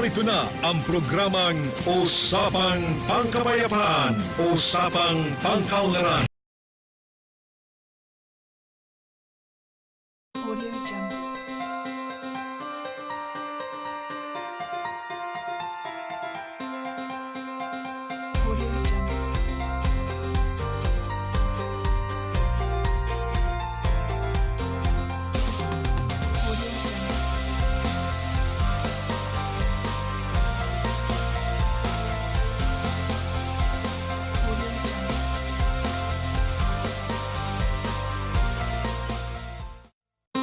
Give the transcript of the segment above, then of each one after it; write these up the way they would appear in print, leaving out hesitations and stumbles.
Narito na ang programang Usapang Pangkapayapaan, Usapang Pangkaunlaran. Audio Jungle. Audio Jungle. Audio Jungle.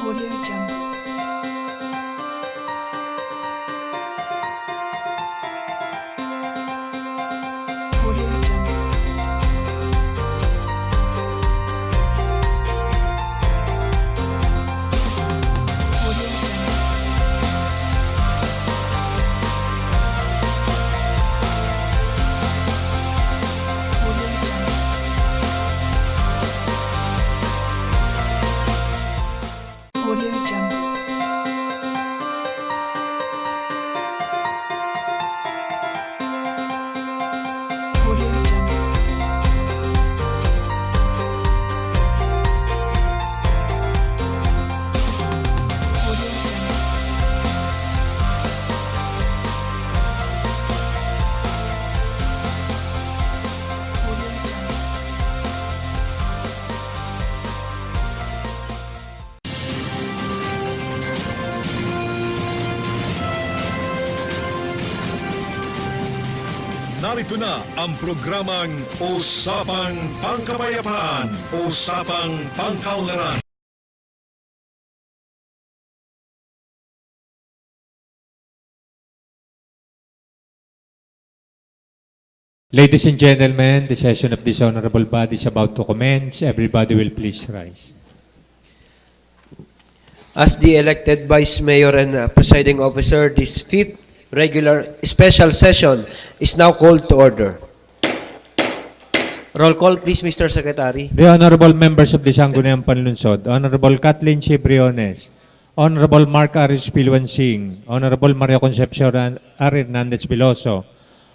Audio Jungle. Audio Jungle. Audio Jungle. Audio Jungle. Audio Jungle. Audio Jungle. Audio Jungle. Audio Jungle. Audio Jungle. Narito na ang programang Usapang Pangkapayapaan, Usapang Pangkaunlaran. Ladies and gentlemen, the session of this honorable body is about to commence. Everybody will please rise. As the elected Vice Mayor and Presiding Officer, this fifth regular special session is now called to order. Roll call, please, Mr. Secretary. The honorable members of the Sangguniang Panlunsod, Honorable Kathleen C. Briones, Honorable Mark Aris Pilwansing, Honorable Maria Concepcion R. Hernandez Veloso,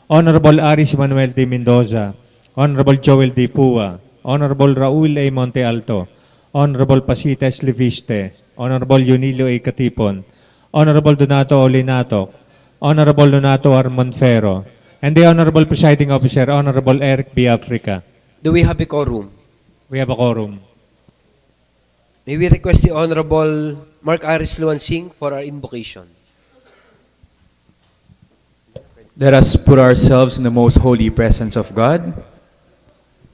Honorable Aris Manuel D. Mendoza, Honorable Joel D. Pua, Honorable Raul A. Monte Alto, Honorable Pasita Sliviste, Honorable Yunilio A. Katipon, Honorable Donato Olinato, Honorable Donato R. Monfero, and the Honorable Presiding Officer, Honorable Eric B. Africa. Do we have a quorum? We have a quorum. May we request the Honorable Mark Aris Luansing for our invocation. Let us put ourselves in the most holy presence of God.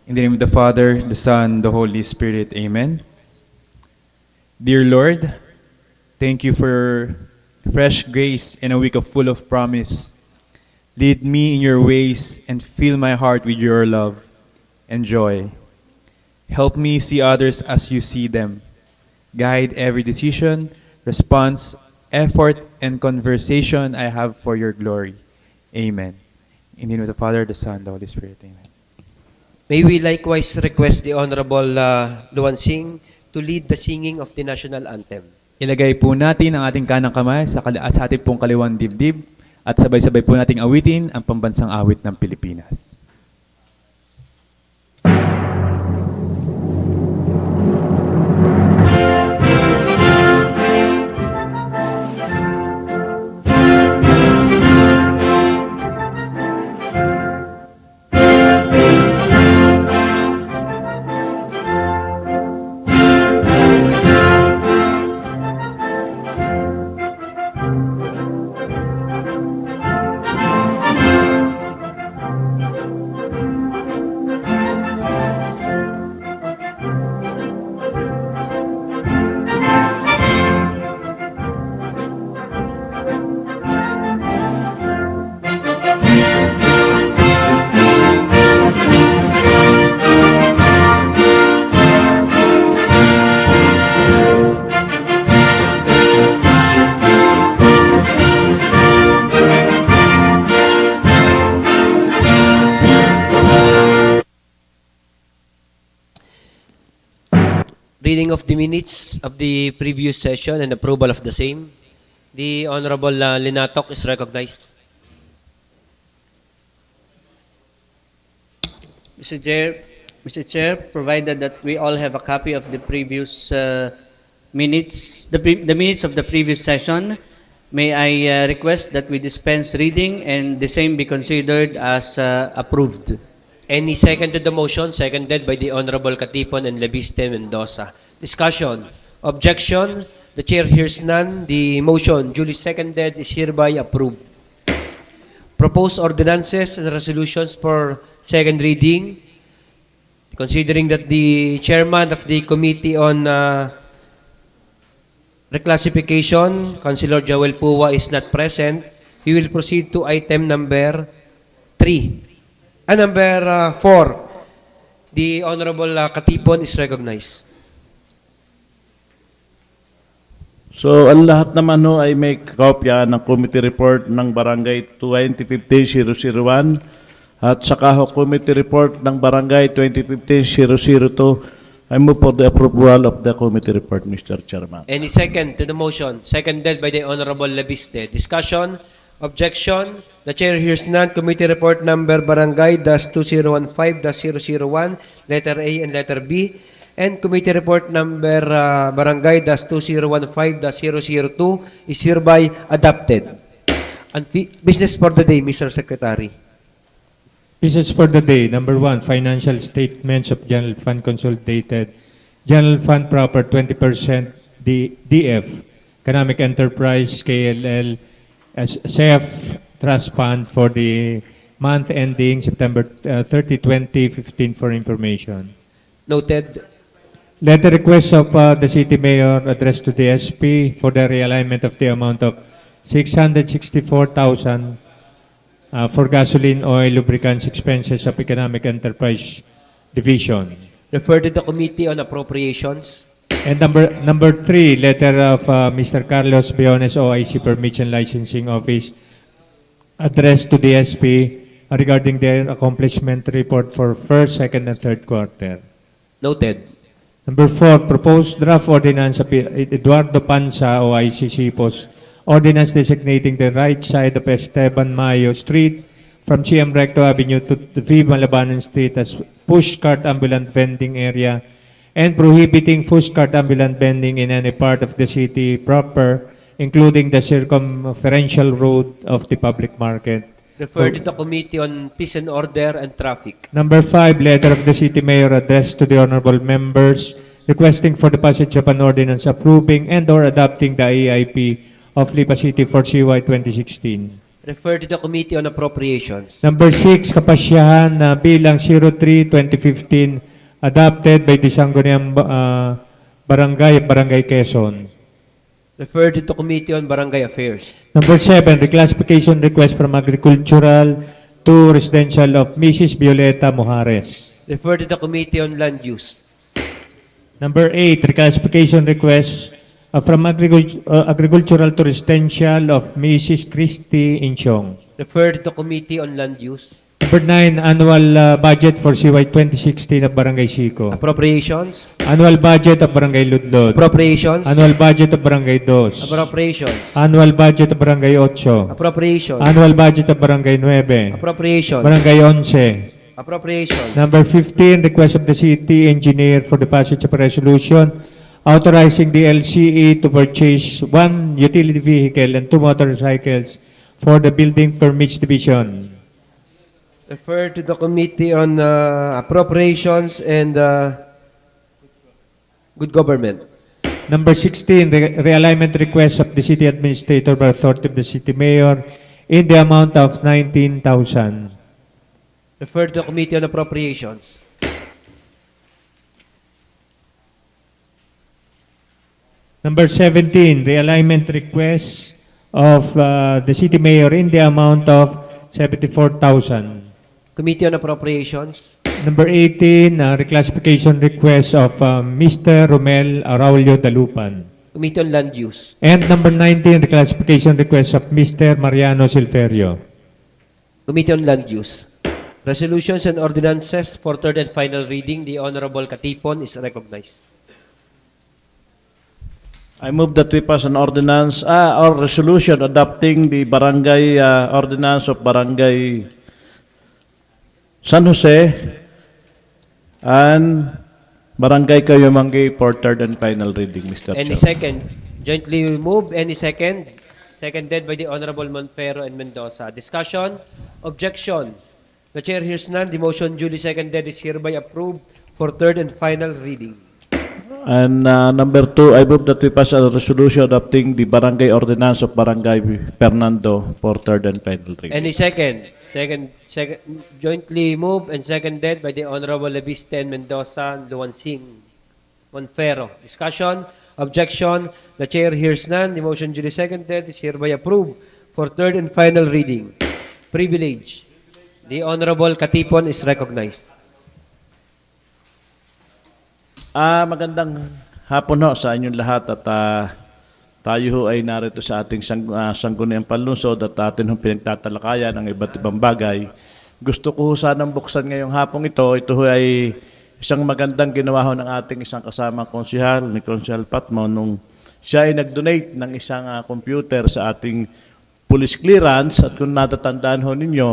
In the name of the Father, the Son, the Holy Spirit. Amen. Dear Lord, thank you for fresh grace and a week full of promise. Lead me in your ways and fill my heart with your love and joy. Help me see others as you see them. Guide every decision, response, effort, and conversation I have for your glory. Amen. In the name of the Father, the Son, the Holy Spirit. Amen. May we likewise request the Honorable Luansing to lead the singing of the national anthem. Ilagay po natin ang ating kanang kamay sa ating pong kaliwang dibdib at sabay-sabay po nating awitin ang pambansang awit ng Pilipinas. Reading of the minutes of the previous session and approval of the same. The Honorable Linatok is recognized. Mr. Chair, provided that we all have a copy of the previous minutes, the minutes of the previous session, may I request that we dispense reading and the same be considered as approved. Any second to the motion? Seconded by the Honorable Katipon and Lebiste Mendoza. Discussion. Objection. The chair hears none. The motion duly seconded is hereby approved. Proposed ordinances and resolutions for second reading. Considering that the chairman of the Committee on Reclassification, Councilor Joel Pua, is not present, we will proceed to item number 3. Number 4. The Honorable Katipon is recognized. So, ang lahat naman ho ay may kopya ng committee report ng Barangay 2015-001 at saka ho committee report ng Barangay 2015-002. I move for the approval of the committee report, Mr. Chairman. Any second to the motion? Seconded by the Honorable Lebiste. Discussion? Objection? The chair hears none. Committee report number Barangay-2015-001, letter A and letter B. And committee report number Barangay-2015-002 is hereby adopted. And business for the day, Mr. Secretary. Business for the day. Number 1, financial statements of General Fund Consolidated. General Fund Proper 20% DF. Economic Enterprise KLL as SEF Trust Fund for the month ending September 30, 2015 for information. Noted. Letter request of the City Mayor addressed to the SP for the realignment of the amount of 664,000 for gasoline, oil, lubricants, expenses of Economic Enterprise Division. Refer to the Committee on Appropriations. And number 3, letter of Mr. Carlos Biones, OIC Permits and Licensing Office, addressed to the SP regarding their accomplishment report for first, second, and third quarter. Noted. Number 4, proposed draft ordinance of Eduardo Panza, OIC CIPOS, ordinance designating the right side of Esteban Mayo Street from CM Recto Avenue to the V. Malabanan Street as pushcart ambulant vending area and prohibiting pushcart ambulant vending in any part of the city proper, including the circumferential road of the public market. Refer to the Committee on Peace and Order and Traffic. Number 5, letter of the City Mayor addressed to the honorable members requesting for the passage of an ordinance approving and or adopting the EIP of Lipa City for CY 2016. Refer to the Committee on Appropriations. Number 6, kapasyahan na bilang 03-2015 adopted by the Sangguniang Barangay Quezon. Refer to the Committee on Barangay Affairs. Number 7, reclassification request from agricultural to residential of Mrs. Violeta Mojares. Refer to the Committee on Land Use. Number 8, reclassification request from agricultural to residential of Mrs. Christy Inchong. Refer to the Committee on Land Use. Number 9, annual budget for CY 2016 of Barangay Sico. Appropriations. Annual budget of Barangay Ludlod. Appropriations. Annual budget of Barangay Dos. Appropriations. Annual budget of Barangay 8. Appropriations. Annual budget of Barangay 9. Appropriations. Barangay 11. Appropriations. Number 15, request of the city engineer for the passage of a resolution authorizing the LCE to purchase 1 utility vehicle and 2 motorcycles for the Building Permits Division. Refer to the Committee on Appropriations and Good Government. Number 16, realignment request of the city administrator by authority of the city mayor in the amount of 19,000. Refer to the Committee on Appropriations. Number 17, realignment request of the city mayor in the amount of 74,000. Committee on Appropriations. Number 18, reclassification request of Mr. Romel Araulio Dalupan. Committee on Land Use. And number 19, reclassification request of Mr. Mariano Silverio. Committee on Land Use. Resolutions and ordinances for third and final reading. The Honorable Katipon is recognized. I move that we pass an ordinance or resolution adopting the barangay ordinance of Barangay San Jose and Barangay Kayumanggi for third and final reading, Mr. Any Chair. second? Jointly moved. Any second? Seconded by the Honorable Monfero and Mendoza. Discussion? Objection? The chair hears none. The motion duly seconded is hereby approved for third and final reading. And number 2, I move that we pass a resolution adopting the Barangay Ordinance of Barangay Fernando for third and final reading. Any second? Second, jointly moved and seconded by the Honorable Leviste and Mendoza and Luansing. Monfero. Discussion? Objection? The chair hears none. The motion duly seconded is hereby approved for third and final reading. Privilege. The Honorable Katipon is recognized. Magandang hapon ho sa inyong lahat at tayo ho ay narito sa ating sangguniang panlungsod at atin ho pinagtatalakayan ang iba't ibang bagay. Gusto ko ho sanang buksan ngayong hapong ito. Ito ho ay isang magandang ginawa ho ng ating isang kasamang konsihal, ni Konsihal Patmo, nung siya ay nag-donate ng isang computer sa ating police clearance. At kung natatandaan ho ninyo,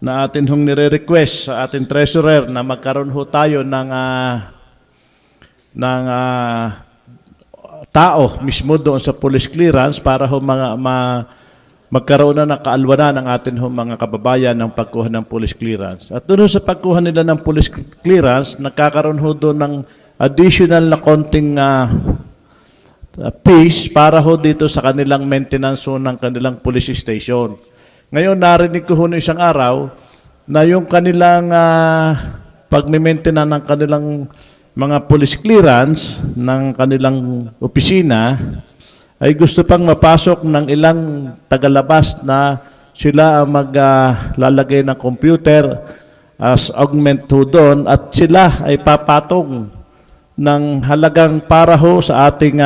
na atin hong nire-request sa ating treasurer na magkaroon ho tayo ng tao mismo doon sa police clearance para ho magkaroon na ng kaalwanan ng atin ho mga kababayan ng pagkuha ng police clearance. At doon ho sa pagkuha nila ng police clearance, nagkakaroon ho doon ng additional na konting fees para ho dito sa kanilang maintenance ho ng kanilang police station. Ngayon, narinig ko ho ng isang araw na yung kanilang pag-maintenance ng kanilang mga police clearance ng kanilang opisina ay gusto pang mapasok ng ilang tagalabas na sila ang maglalagay ng computer as augment ho doon at sila ay papatong ng halagang para ho sa ating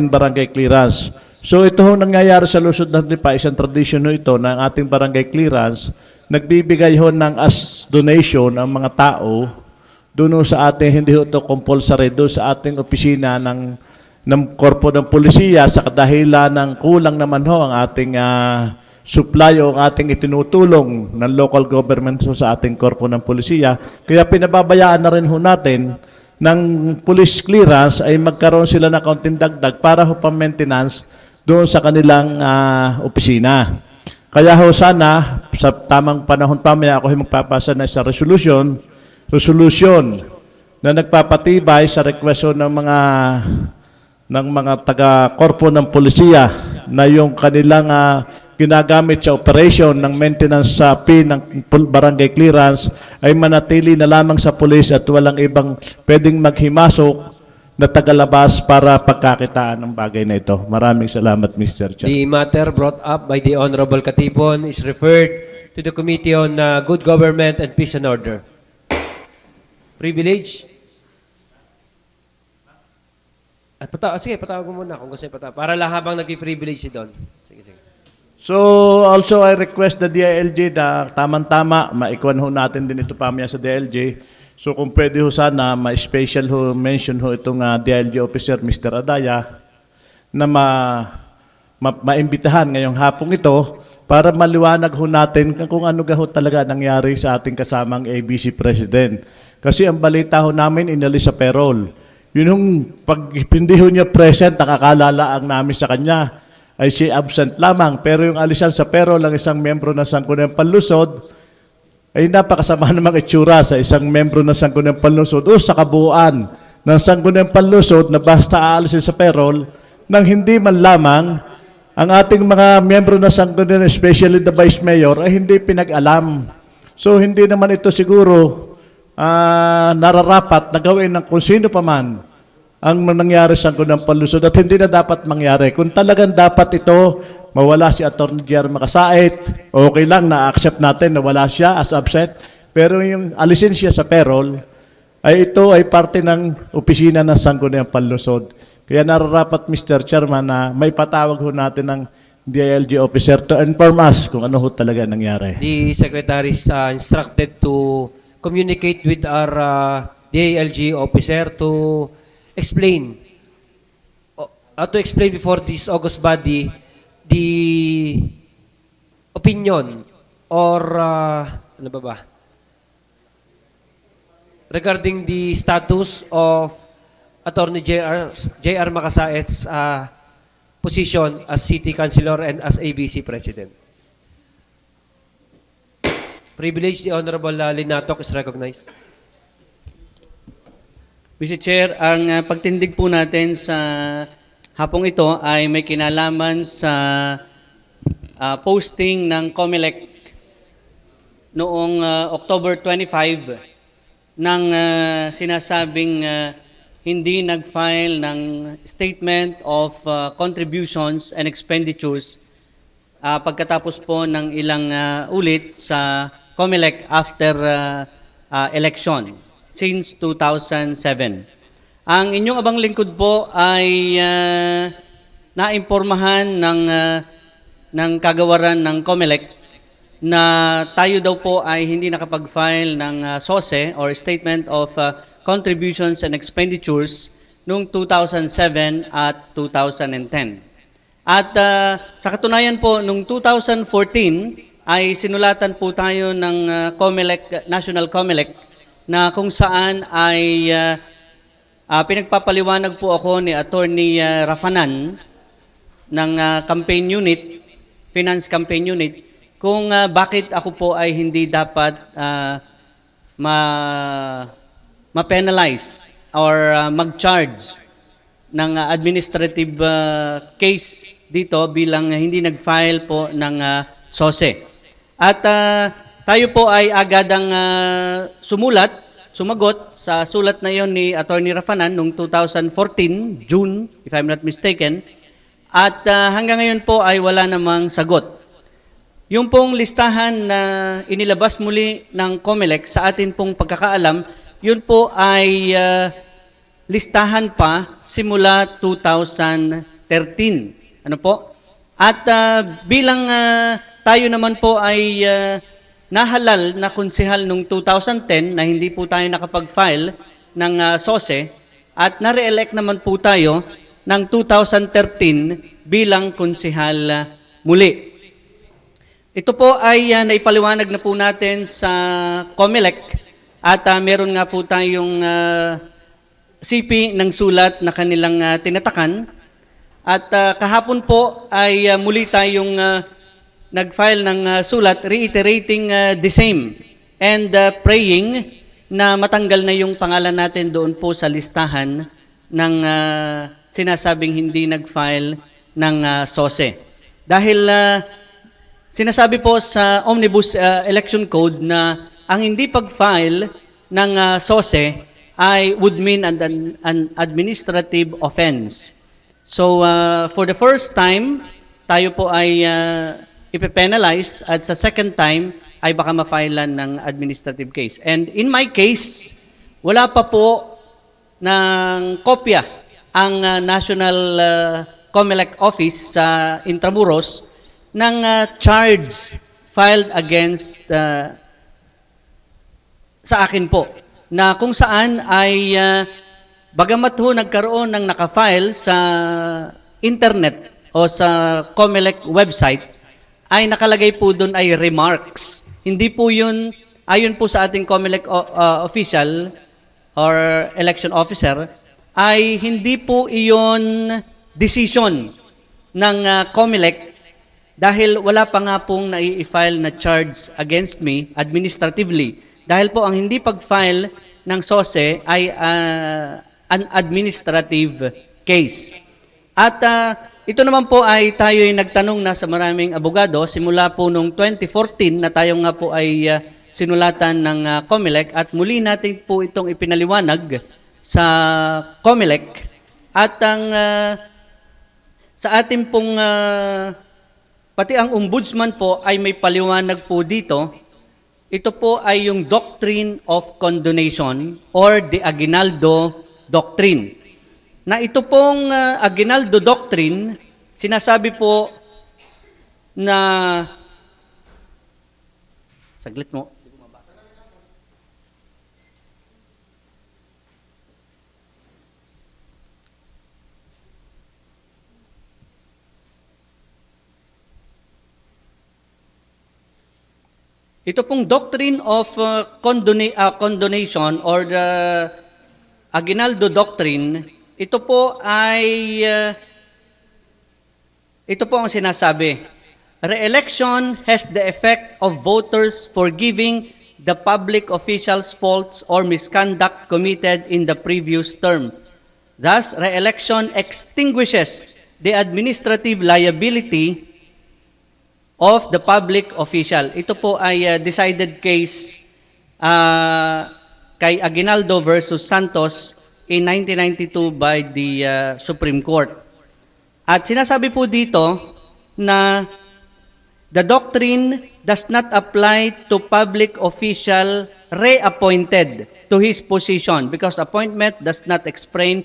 barangay clearance. So ito ho nangyayari sa Luzon natin pa, isang tradisyon ho ito ng ating barangay clearance, nagbibigay ho ng as donation ang mga tao doon ho sa ating, hindi ho ito compulsory, doon sa ating opisina ng korpo ng polisiya sa kadahilan ng kulang naman ho ang ating supply o ang ating itinutulong ng local government ho sa ating korpo ng polisiya. Kaya pinababayaan na rin ho natin ng police clearance ay magkaroon sila ng kaunting dagdag para ho pa-maintenance doon sa kanilang opisina. Kaya ho sana, sa tamang panahon pa, may ako magpapasa na sa resolution na nagpapatibay sa request ng mga taga-korpo ng polisiya na yung kanilang ginagamit sa operation ng maintenance sa ng barangay clearance ay manatili na lamang sa pulis at walang ibang pwedeng maghimasok na tagalabas para pagkakitaan ng bagay na ito. Maraming salamat, Mr. Chair. The matter brought up by the Honorable Katipon is referred to the Committee on Good Government and Peace and Order. Privilege? Sige, patawag mo muna kung gusto niya patawag. Para lang habang nagpi-privilege si Don. Sige. So, also I request the DILG na tamang-tama, maikuan ho natin din ito pamaya sa DILG. So, kung pwede ho sana, ma-special ho, mention ho itong DILG officer, Mr. Adaya, na maimbitahan ngayong hapong ito para maliwanag ho natin kung ano ho talaga nangyari sa ating kasamang ABC President. Kasi ang balita ho namin, inalis sa payroll. Yun yung pag hindi ho niya present, nakakalalaang namin sa kanya ay si absent lamang. Pero yung alisan sa payroll ng isang membro ng Sangguniang Panlungsod ay napakasama namang itsura sa isang membro ng Sangguniang Panlungsod o sa kabuuan ng Sangguniang Panlungsod na basta aalisin sa payroll nang hindi man lamang ang ating mga membro ng Sangguniang, especially the Vice Mayor, ay hindi pinag-alam. So hindi naman ito siguro nararapat na gawin ng kung sino pa man ang nangyari sa Sangguniang Panlungsod at hindi na dapat mangyari. Kung talagang dapat ito, mawala si Atty. Jerry Makasait, okay lang, na-accept natin na wala siya as absent. Pero yung alisin siya sa payroll, ay ito ay parte ng opisina ng Sangguniang Panlungsod. Kaya nararapat, Mr. Chairman, na may patawag ho natin ng DILG officer to inform us kung ano ho talaga nangyari. The Secretary is instructed to communicate with our DILG officer to explain before this August body the opinion or ano ba? regarding the status of Attorney J.R. Makasaet's position as City Councilor and as ABC President. Privilege, the Honorable Linatok is recognized. Mr. Chair, ang pagtindig po natin sa hapong ito ay may kinalaman sa posting ng COMELEC noong October 25 ng sinasabing hindi nag-file ng statement of contributions and expenditures pagkatapos po ng ilang ulit sa COMELEC after election since 2007. Ang inyong abang lingkod po ay naimpormahan ng kagawaran ng COMELEC na tayo daw po ay hindi nakapag-file ng SOSE or Statement of Contributions and Expenditures noong 2007 at 2010. At sa katunayan po, noong 2014 ay sinulatan po tayo ng COMELEC, National COMELEC, na kung saan ay pinagpapaliwanag po ako ni Attorney Rafanan ng campaign unit, finance campaign unit, kung bakit ako po ay hindi dapat ma-penalize or mag-charge ng administrative case dito bilang hindi nag-file po ng SOSE. At tayo po ay agadang sumagot sa sulat na yon ni Attorney Rafanan noong 2014, June, if I'm not mistaken. At hanggang ngayon po ay wala namang sagot. Yung pong listahan na inilabas muli ng COMELEC sa atin pong pagkakaalam, yun po ay listahan pa simula 2013. Ano po? At bilang tayo naman po ay nahalal na konsehal noong 2010 na hindi po tayo nakapag-file ng SOSE at na-re-elect naman po tayo ng 2013 bilang konsehal muli. Ito po ay naipaliwanag na po natin sa COMELEC at meron nga po tayong CP ng sulat na kanilang tinatakan. At kahapon po ay muli tayong nag-file ng sulat reiterating the same and praying na matanggal na yung pangalan natin doon po sa listahan ng sinasabing hindi nag-file ng SOSE. Dahil sinasabi po sa Omnibus Election Code na ang hindi pag-file ng SOSE ay would mean an administrative offense. So for the first time, tayo po ay ipe-penalize at sa second time ay baka ma-filean ng administrative case. And in my case, wala pa po ng kopya ang National COMELEC Office sa Intramuros ng charge filed against sa akin po na kung saan ay bagamat ho nagkaroon ng nakafile sa internet o sa COMELEC website ay nakalagay po doon ay remarks. Hindi po yun, ayon po sa ating COMELEC official or election officer, ay hindi po iyon decision ng COMELEC dahil wala pa nga pong nai-file na charge against me administratively. Dahil po ang hindi pag-file ng SOSE ay an administrative case. At ito naman po ay tayo ay nagtanong na sa maraming abogado simula po noong 2014 na tayo nga po ay sinulatan ng COMELEC at muli natin po itong ipinaliwanag sa COMELEC at ang sa ating pong pati ang ombudsman po ay may paliwanag po dito. Ito po ay yung Doctrine of Condonation or the Aguinaldo Doctrine. Na ito pong Aguinaldo Doctrine, sinasabi po na saglit mo. Ito pong doctrine of condonation or the Aguinaldo Doctrine, ito po ang sinasabi. Re-election has the effect of voters forgiving the public officials' faults or misconduct committed in the previous term. Thus, re-election extinguishes the administrative liability of the public official. Ito po ay decided case kay Aguinaldo versus Santos in 1992 by the Supreme Court. At sinasabi po dito na the doctrine does not apply to public official reappointed to his position because appointment does not explain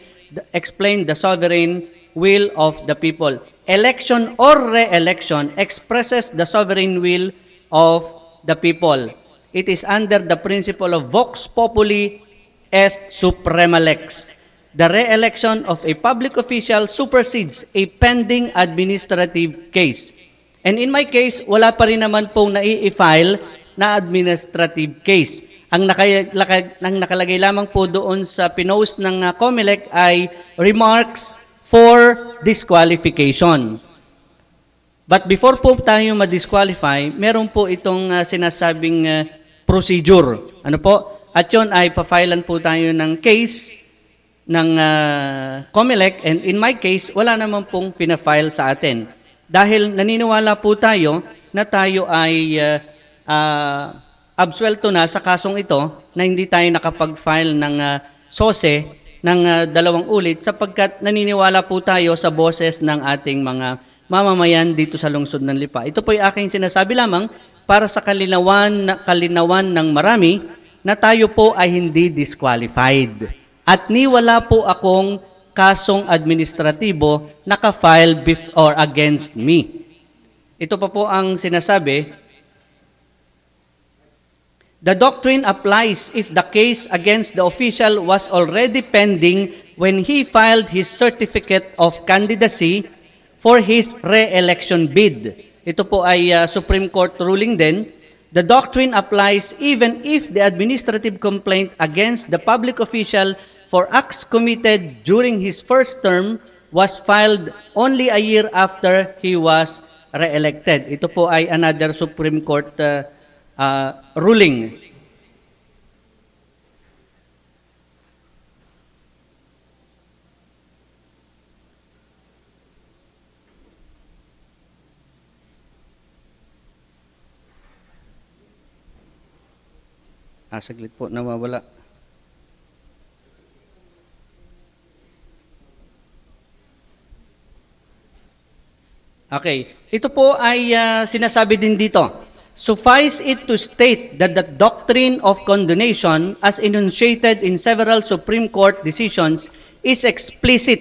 the sovereign will of the people. Election or re-election expresses the sovereign will of the people. It is under the principle of vox populi est suprema lex. The re-election of a public official supersedes a pending administrative case. And in my case, wala pa rin naman pong nai-file na administrative case. Ang nakalagay lamang po doon sa pinost ng COMELEC ay remarks for disqualification. But before po tayo ma-disqualify, meron po itong sinasabing procedure. Ano po? At yun ay pa-filean po tayo ng case ng COMELEC, and in my case, wala naman pong pinafile sa atin. Dahil naniniwala po tayo na tayo ay absuelto na sa kasong ito na hindi tayo nakapag-file ng SOSE ng 2 ulit sapagkat naniniwala po tayo sa boses ng ating mga mamamayan dito sa lungsod ng Lipa. Ito po ay aking sinasabi lamang para sa kalinawan ng marami na tayo po ay hindi disqualified. At wala po akong kasong administratibo naka-file or against me. Ito pa po ang sinasabi. The doctrine applies if the case against the official was already pending when he filed his certificate of candidacy for his re-election bid. Ito po ay Supreme Court ruling din. The doctrine applies even if the administrative complaint against the public official for acts committed during his first term was filed only a year after he was re-elected. Ito po ay another Supreme Court ruling. Saglit po, nawawala. Okay, ito po ay sinasabi din dito. Suffice it to state that the doctrine of condonation as enunciated in several Supreme Court decisions is explicit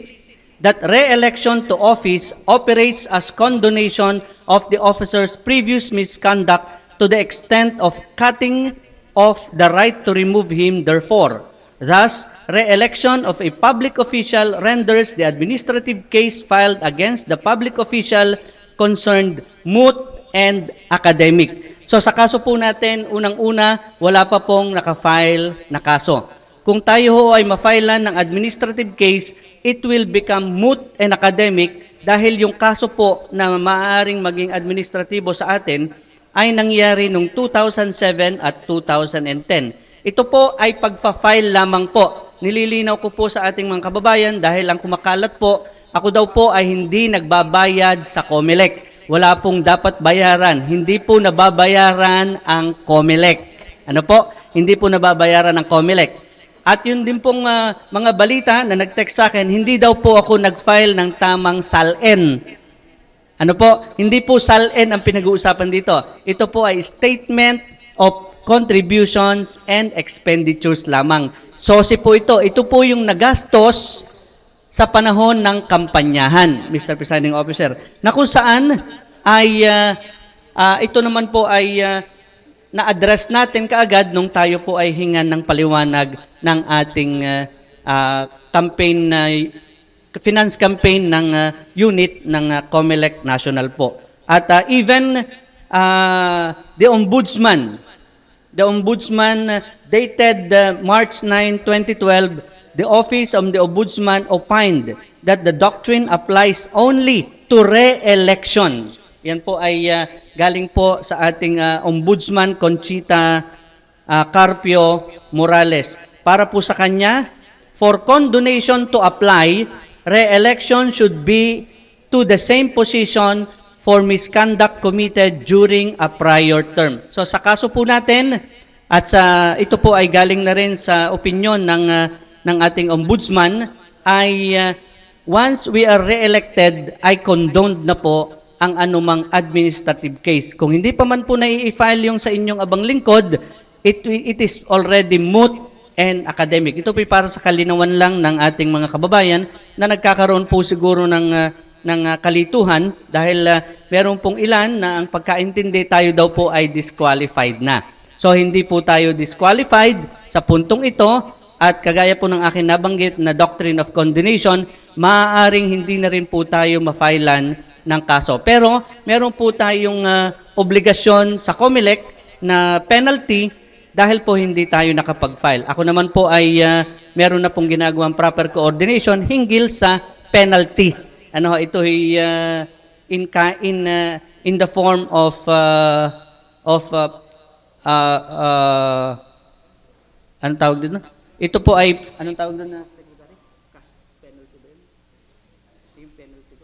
that re-election to office operates as condonation of the officer's previous misconduct to the extent of cutting off the right to remove him therefore. Thus, re-election of a public official renders the administrative case filed against the public official concerned moot and academic. So sa kaso po natin, unang-una, wala pa pong nakafile na kaso. Kung tayo ho ay ma-filean ng administrative case, it will become moot and academic dahil yung kaso po na maaaring maging administratibo sa atin ay nangyari noong 2007 at 2010. Ito po ay pagpa-file lamang po. Nililinaw ko po sa ating mga kababayan dahil ang kumakalat po, ako daw po ay hindi nagbabayad sa COMELEC. Wala pong dapat bayaran. Hindi po nababayaran ang COMELEC. Ano po? Hindi po nababayaran ang COMELEC. At yun din pong mga balita na nag-text sa akin, hindi daw po ako nag-file ng tamang SALN. Ano po? Hindi po SALN ang pinag-uusapan dito. Ito po ay Statement of Contributions and Expenditures lamang. SOSE po ito. Ito po yung nagastos sa panahon ng kampanyahan, Mr. Presiding Officer, na kung saan ay ito naman po ay na-address natin kaagad nung tayo po ay hingan ng paliwanag ng ating campaign finance campaign ng unit ng COMELEC National po. At even the Ombudsman the Ombudsman dated March 9, 2012, the Office of the Ombudsman opined that the doctrine applies only to re-election. Yan po ay galing po sa ating Ombudsman Conchita Carpio Morales. Para po sa kanya, for condonation to apply, re-election should be to the same position for misconduct committed during a prior term. So sa kaso po natin, at ito po ay galing na rin sa opinion ng ating ombudsman, ay once we are re-elected, ay condoned na po ang anumang administrative case. Kung hindi pa man po na-i-file yung sa inyong abang lingkod, it is already moot and academic. Ito po para sa kalinawan lang ng ating mga kababayan na nagkakaroon po siguro ng kalituhan dahil meron pong ilan na ang pagkaintindi tayo daw po ay disqualified na. So hindi po tayo disqualified sa puntong ito at kagaya po ng akin nabanggit na doctrine of condonation, maaaring hindi na rin po tayo ma-filean ng kaso. Pero meron po tayong obligasyon sa COMELEC na penalty dahil po hindi tayo nakapag-file. Ako naman po ay meron na pong ginagawang proper coordination hinggil sa penalty. Ano ito ay in the form of anong tawag dito? Ito po ay anong tawag doon na secretary? Penalty ba yun? Yung penalty ko.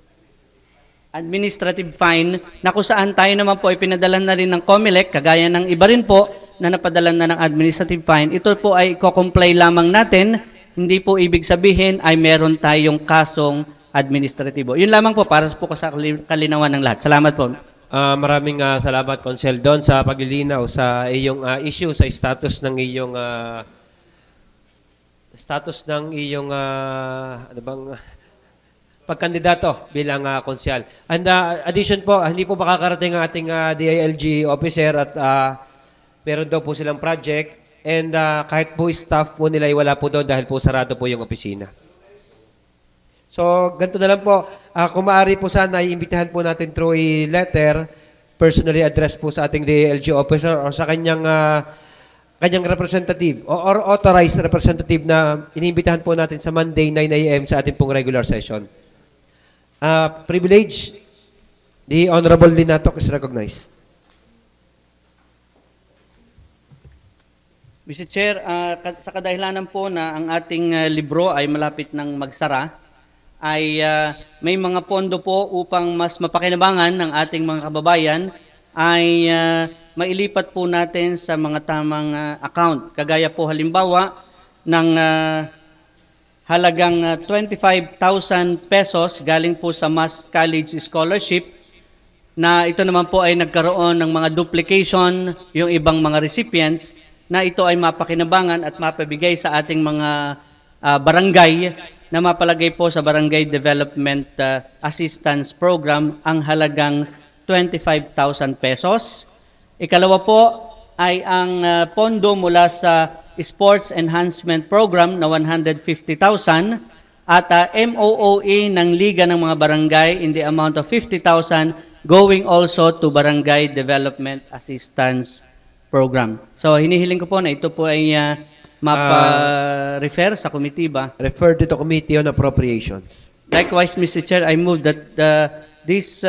Administrative fine na kung saan tayo naman po ay pinadala na rin ng COMELEC kagaya ng iba rin po na napadala na ng administrative fine. Ito po ay co-comply lamang natin. Hindi po ibig sabihin ay meron tayong kasong administratibo. Yun lamang po para po sa kalinawan ng lahat. Salamat po. Maraming salamat, Consel Don, sa paglilinaw sa iyong issue, sa status ng iyong pagkandidato bilang konsyal. And addition po, hindi po makakarating ang ating DILG officer at meron daw po silang project and kahit po staff po nila ay wala po doon dahil po sarado po yung opisina. So, ganito na lang po. Kung maaari po sana, iimbitahan po natin through a letter, personally addressed po sa ating DILG officer o sa kanyang representative or authorized representative na iniimbitahan po natin sa Monday, 9 a.m. sa ating pong regular session. Privilege, the Honorable Linatok is recognized. Mr. Chair, sa kadahilanan po na ang ating libro ay malapit ng magsara, ay may mga pondo po upang mas mapakinabangan ng ating mga kababayan ay mailipat po natin sa mga tamang account. Kagaya po halimbawa ng halagang 25,000 pesos galing po sa Mass College Scholarship na ito naman po ay nagkaroon ng mga duplication yung ibang mga recipients na ito ay mapakinabangan at mapabigay sa ating mga barangay na mapalagay po sa Barangay Development Assistance Program ang halagang 25,000 pesos. Ikalawa po ay ang pondo mula sa Sports Enhancement Program na 150,000 at MOOE ng Liga ng mga Barangay in the amount of 50,000 going also to Barangay Development Assistance Program. So hinihiling ko po na ito po ay mapa-refer sa komitiba. Refer to the Committee on Appropriations. Likewise, Mr. Chair, I move that this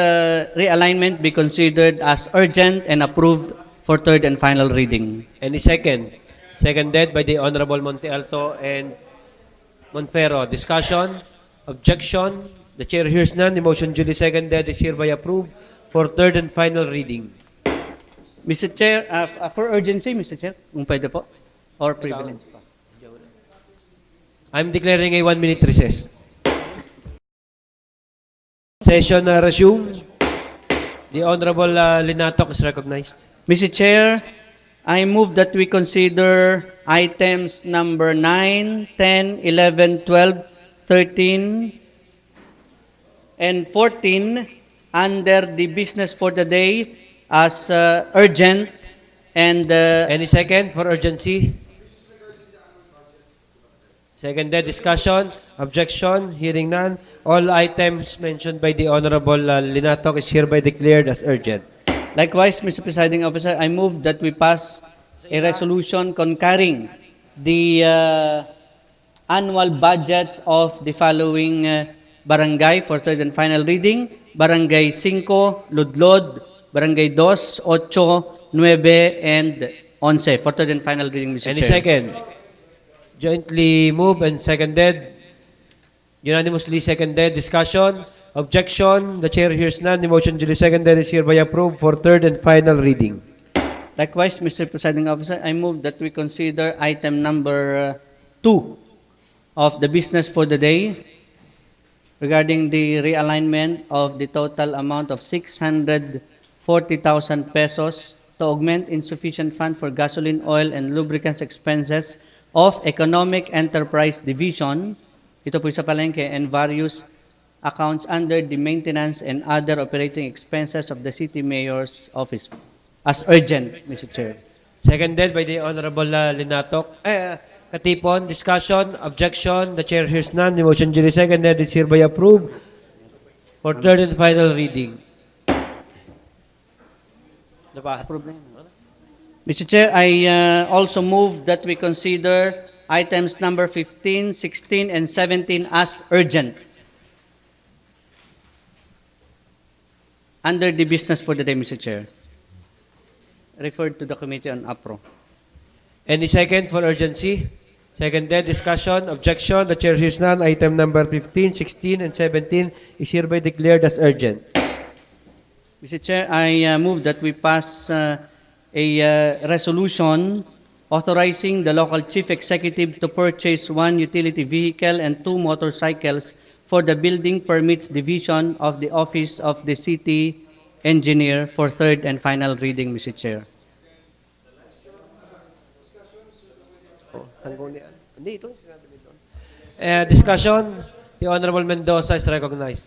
realignment be considered as urgent and approved for third and final reading. Any second? Seconded by the Honorable Monte Alto and Monfero. Discussion? Objection? The Chair hears none. The motion duly seconded is hereby approved for third and final reading. Mr. Chair, for urgency, Mr. Chair, kung pwede po, or privilege pa. I'm declaring a 1-minute recess. Session resume. The Honorable Linatok is recognized. Mr. Chair, I move that we consider items number 9, 10, 11, 12, 13, and 14 under the business for the day as urgent and Any second for urgency? Seconded. Discussion? Objection? Hearing none. All items mentioned by the Honorable Linatok is hereby declared as urgent. likewise, Mr. Presiding Officer, I move that we pass a resolution concurring the annual budgets of the following barangay for third and final reading: Barangay 5, Ludlod, Barangay 2, 8, 9, and 11 for third and final reading, Mr. Any Chair. second? Jointly moved and seconded. Unanimously seconded. Discussion? Objection? The chair hears none. The motion duly seconded is hereby approved for third and final reading. Likewise, Mr. Presiding Officer, I move that we consider item number 2 of the business for the day regarding the realignment of the total amount of 640,000 pesos to augment insufficient fund for gasoline, oil, and lubricants expenses of Economic Enterprise Division, ito po sa palengke, and various accounts under the maintenance and other operating expenses of the City Mayor's Office as urgent, Mr. Chair. Seconded by the Honorable Linatok. Katipon, discussion, objection, the chair hears none. The motion duly seconded is hereby approved for third and final reading. Ano pa? Mr. Chair, I also move that we consider items number 15, 16, and 17 as urgent under the business for the day, Mr. Chair. Referred to the Committee on APRO. Any second for urgency? Seconded, discussion, objection, the chair hears none. Item number 15, 16, and 17 is hereby declared as urgent. Mr. Chair, I move that we pass a resolution authorizing the local chief executive to purchase 1 utility vehicle and 2 motorcycles for the building permits division of the Office of the City Engineer for third and final reading, Mr. Chair. Discussion, the Honorable Mendoza is recognized.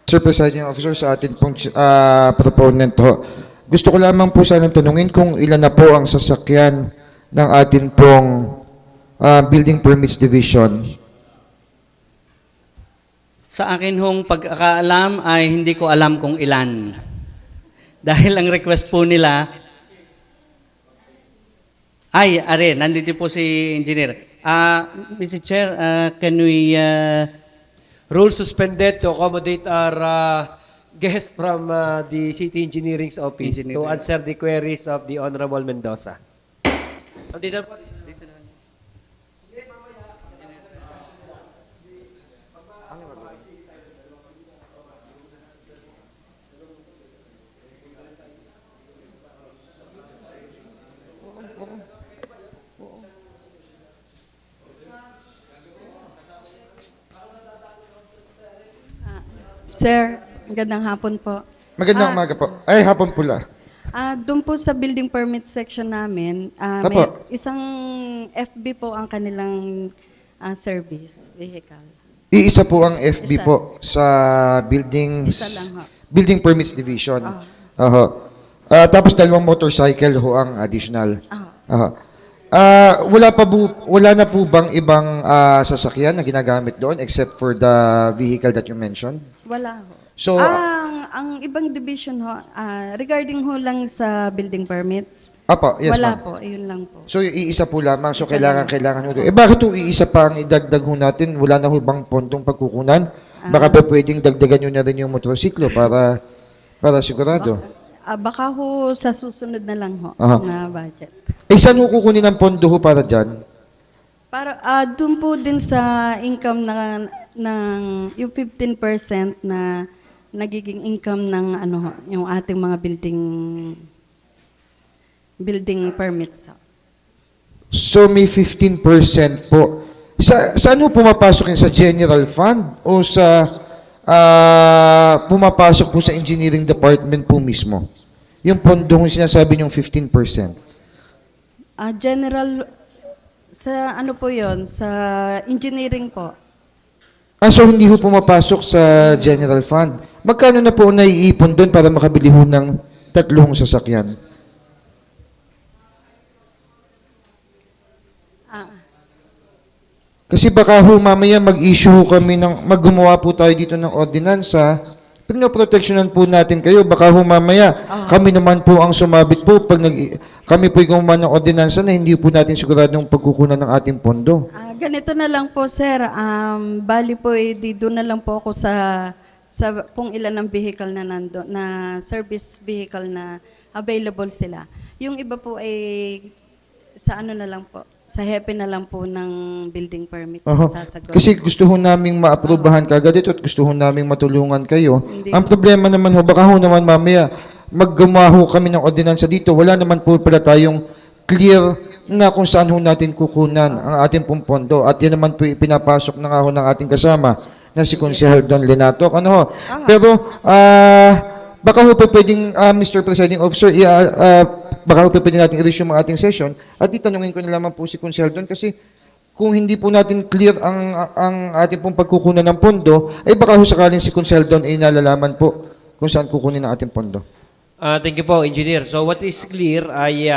Sir Presiding Officer, sa atin pong proponent ho, gusto ko lamang po sanang tanungin kung ilan na po ang sasakyan ng atin pong Building Permits Division. Sa akin hong pagkakaalam ay hindi ko alam kung ilan. Dahil ang request po nila ay, are, nandito po si Engineer. Mr. Chair, can we Rule suspended to accommodate our guest from the City Engineering's office to answer the queries of the Honorable Mendoza. Nandito po. Sir, magandang hapon po. Magandang umaga po. Ay, hapon pula. Doon po sa building permit section namin, may Apo. isang FB po ang kanilang service vehicle. Iisa po ang FB Isa. po sa Building Isa lang ho. Building Permits Division. Ah. Oho. Tapos 2 motorcycle ho ang additional. Oho. Wala na po bang ibang sasakyan na ginagamit doon except for the vehicle that you mentioned? Wala ho. So, ang ibang division ho, regarding ho lang sa building permits, Apo, yes wala ma'am. po, ayun lang po. So, iisa po lamang. So, Isa kailangan ho. Bakit yung iisa pa ang idagdag ho natin? Wala na ho bang pondong pagkukunan? Baka po pwedeng dagdagan nyo na rin yung motorsiklo para sigurado. Baka ho sa susunod na lang ho Aha. na budget. Saan ho kukunin ang pondo ho para dyan? Para doon po din sa income ng yung 15% na nagiging income ng ano ho, yung ating mga building permits. Ho. So, may 15% po. Saan ho pumapasok yun? Sa general fund? O sa pumapasok po sa engineering department po mismo? Yung pondo kung sinasabi niyong 15%. General, sa ano po yon sa engineering po. So hindi ho pumapasok sa general fund. Magkano na po naiipon doon para makabili ho ng 3 sasakyan? Kasi baka ho mamaya mag-issue ho kami maggumawa po tayo dito ng ordinansa, pinoproteksyonan po natin kayo. Baka ho mamaya, kami naman po ang sumabit po pag kami po gumawa ng ordinansa na hindi po natin siguradong pagkukunan ng ating pondo. Ganito na lang po, sir. Bali po, doon na lang po ako sa kung ilan ang vehicle na nando, na service vehicle na available sila. Yung iba po ay sa ano na lang po, sa hepe na lang po ng building permit sasagot. Kasi gusto ho naming maaprubahan kagad ito at gusto ho naming matulungan kayo. Hindi Ang po. problema naman ho, baka ho naman mamaya maggumawa ho kami ng ordinansa dito. Wala naman po pala tayong clear na kung saan ho natin kukunan ang ating pong pondo. At yan naman po ipinapasok na nga ho ng ating kasama na si Konsehal Don Lenato. Ano ho? Pero, baka ho pa pwedeng, Mr. Presiding Officer, baka ho pa pwedeng natin i-resume ang ating session at itanungin ko na lamang po si Konsehal Don kasi kung hindi po natin clear ang ating pong pagkukunan ng pondo, ay baka ho sakaling si Konsehal Don ay nalalaman po kung saan kukunin ang ating pondo. Thank you po, Engineer. So what is clear ay